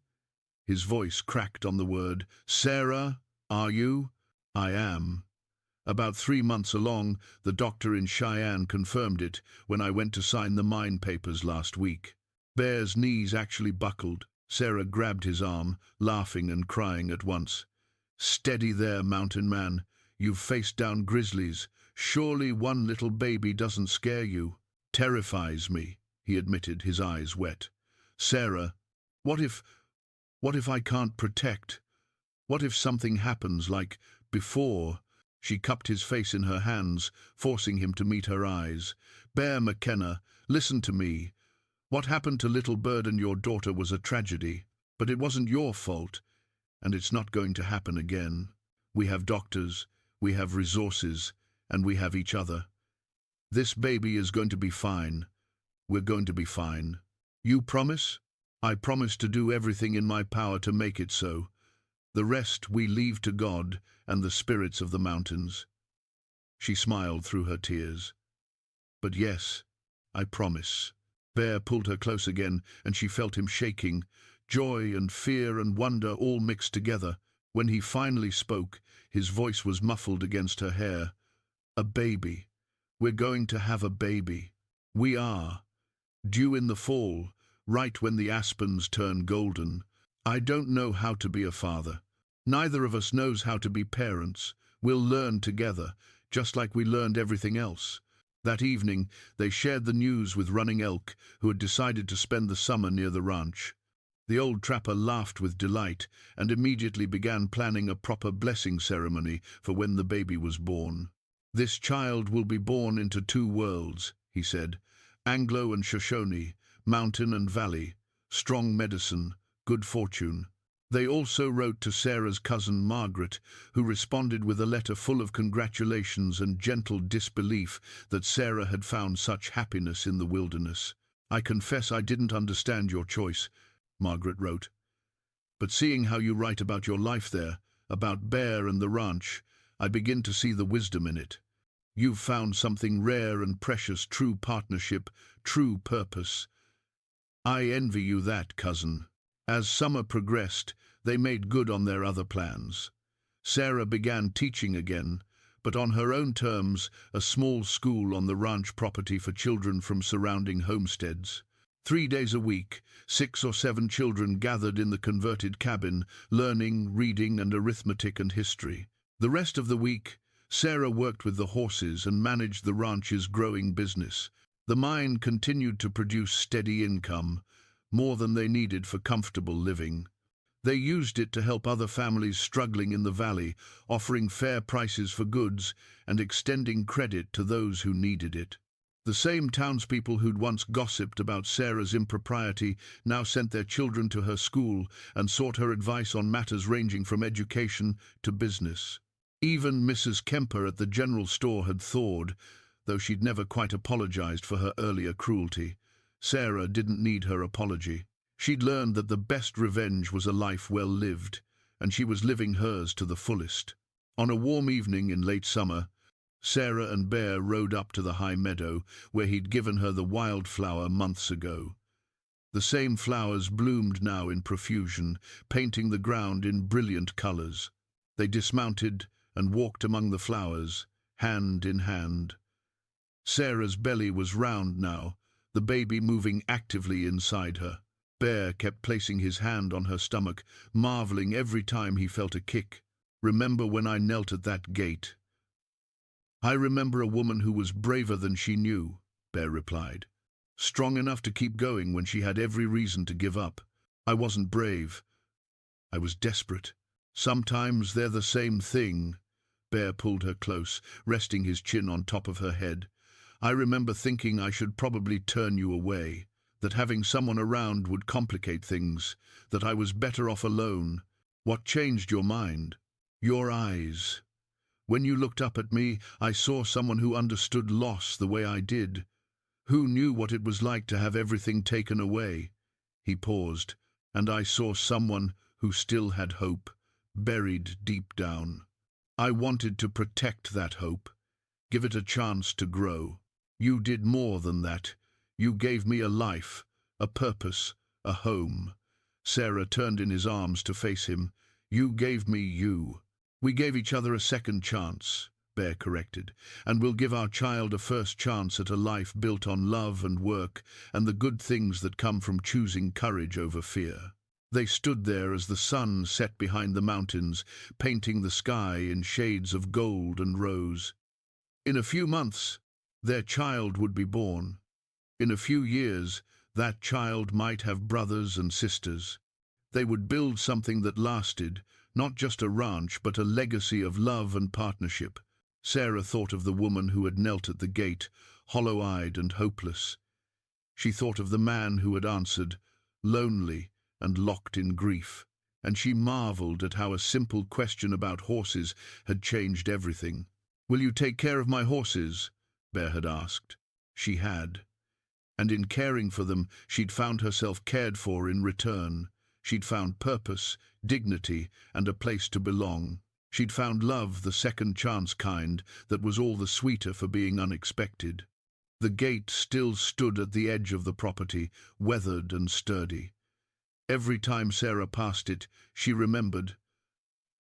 His voice cracked on the word. "Sarah, are you?" "I am." "About 3 months along, the doctor in Cheyenne confirmed it when I went to sign the mine papers last week." Bear's knees actually buckled. Sarah grabbed his arm, laughing and crying at once. "Steady there, mountain man. You've faced down grizzlies. Surely one little baby doesn't scare you." "Terrifies me," he admitted, his eyes wet. "Sarah, what if I can't protect? What if something happens like before?" She cupped his face in her hands, forcing him to meet her eyes. "Bear McKenna, listen to me. What happened to Little Bird and your daughter was a tragedy, but it wasn't your fault, and it's not going to happen again. We have doctors, we have resources, and we have each other. This baby is going to be fine. We're going to be fine. You promise?" "I promise to do everything in my power to make it so. The rest we leave to God and the spirits of the mountains." She smiled through her tears. "But yes, I promise." Bear pulled her close again, and she felt him shaking, joy and fear and wonder all mixed together. When he finally spoke, his voice was muffled against her hair. "A baby. We're going to have a baby. We are. Due in the fall, right when the aspens turn golden. I don't know how to be a father. Neither of us knows how to be parents. We'll learn together, just like we learned everything else." That evening, they shared the news with Running Elk, who had decided to spend the summer near the ranch. The old trapper laughed with delight and immediately began planning a proper blessing ceremony for when the baby was born. "This child will be born into 2 worlds," he said. "Anglo and Shoshone, mountain and valley, strong medicine, good fortune." They also wrote to Sarah's cousin Margaret, who responded with a letter full of congratulations and gentle disbelief that Sarah had found such happiness in the wilderness. "I confess I didn't understand your choice," Margaret wrote. "But seeing how you write about your life there, about Bear and the ranch, I begin to see the wisdom in it. You've found something rare and precious, true partnership, true purpose. I envy you that, cousin." As summer progressed, they made good on their other plans. Sarah began teaching again, but on her own terms, a small school on the ranch property for children from surrounding homesteads. 3 days a week, 6 or 7 children gathered in the converted cabin, learning, reading, and arithmetic and history. The rest of the week, Sarah worked with the horses and managed the ranch's growing business. The mine continued to produce steady income, more than they needed for comfortable living. They used it to help other families struggling in the valley, offering fair prices for goods and extending credit to those who needed it. The same townspeople who'd once gossiped about Sarah's impropriety now sent their children to her school and sought her advice on matters ranging from education to business. Even Mrs. Kemper at the general store had thawed, though she'd never quite apologized for her earlier cruelty. Sarah didn't need her apology. She'd learned that the best revenge was a life well lived, and she was living hers to the fullest. On a warm evening in late summer, Sarah and Bear rode up to the high meadow where he'd given her the wildflower months ago. The same flowers bloomed now in profusion, painting the ground in brilliant colors. They dismounted and walked among the flowers, hand in hand. Sarah's belly was round now, the baby moving actively inside her. Bear kept placing his hand on her stomach, marveling every time he felt a kick. "Remember when I knelt at that gate?" "I remember a woman who was braver than she knew," Bear replied. "Strong enough to keep going when she had every reason to give up. I wasn't brave. I was desperate. Sometimes they're the same thing." Bear pulled her close, resting his chin on top of her head. "I remember thinking I should probably turn you away, that having someone around would complicate things, that I was better off alone. What changed your mind? Your eyes. When you looked up at me, I saw someone who understood loss the way I did, who knew what it was like to have everything taken away. He paused, and I saw someone who still had hope, buried deep down. I wanted to protect that hope, give it a chance to grow. You did more than that. You gave me a life, a purpose, a home. Sarah turned in his arms to face him. You gave me you. We gave each other a second chance, Bear corrected, and we'll give our child a first chance at a life built on love and work and the good things that come from choosing courage over fear. They stood there as the sun set behind the mountains, painting the sky in shades of gold and rose. In a few months, their child would be born. In a few years, that child might have brothers and sisters. They would build something that lasted, not just a ranch, but a legacy of love and partnership. Sarah thought of the woman who had knelt at the gate, hollow-eyed and hopeless. She thought of the man who had answered, lonely and locked in grief, and she marveled at how a simple question about horses had changed everything. "Will you take care of my horses?" Bear had asked. She had. And in caring for them, she'd found herself cared for in return. She'd found purpose, dignity, and a place to belong. She'd found love, the second chance kind, that was all the sweeter for being unexpected. The gate still stood at the edge of the property, weathered and sturdy. Every time Sarah passed it, she remembered,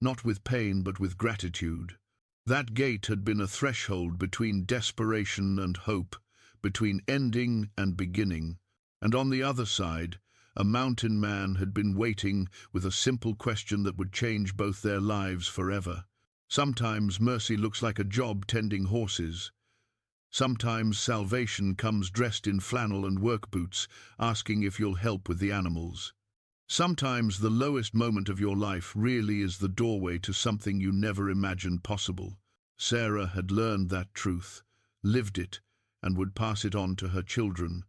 not with pain but with gratitude. That gate had been a threshold between desperation and hope, between ending and beginning, and on the other side, a mountain man had been waiting with a simple question that would change both their lives forever. Sometimes mercy looks like a job tending horses. Sometimes salvation comes dressed in flannel and work boots, asking if you'll help with the animals. Sometimes the lowest moment of your life really is the doorway to something you never imagined possible. Sarah had learned that truth, lived it, and would pass it on to her children.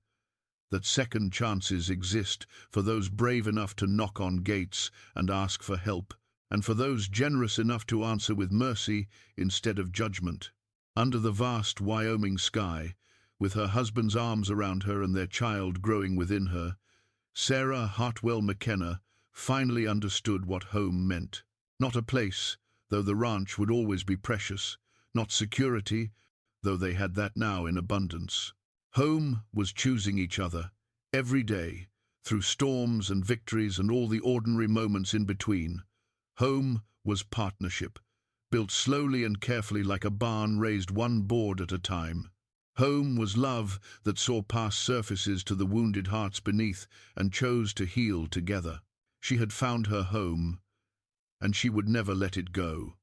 That second chances exist for those brave enough to knock on gates and ask for help, and for those generous enough to answer with mercy instead of judgment. Under the vast Wyoming sky, with her husband's arms around her and their child growing within her, Sarah Hartwell McKenna finally understood what home meant. Not a place, though the ranch would always be precious. Not security, though they had that now in abundance. Home was choosing each other, every day, through storms and victories and all the ordinary moments in between. Home was partnership, built slowly and carefully like a barn raised one board at a time. Home was love that saw past surfaces to the wounded hearts beneath and chose to heal together. She had found her home, and she would never let it go.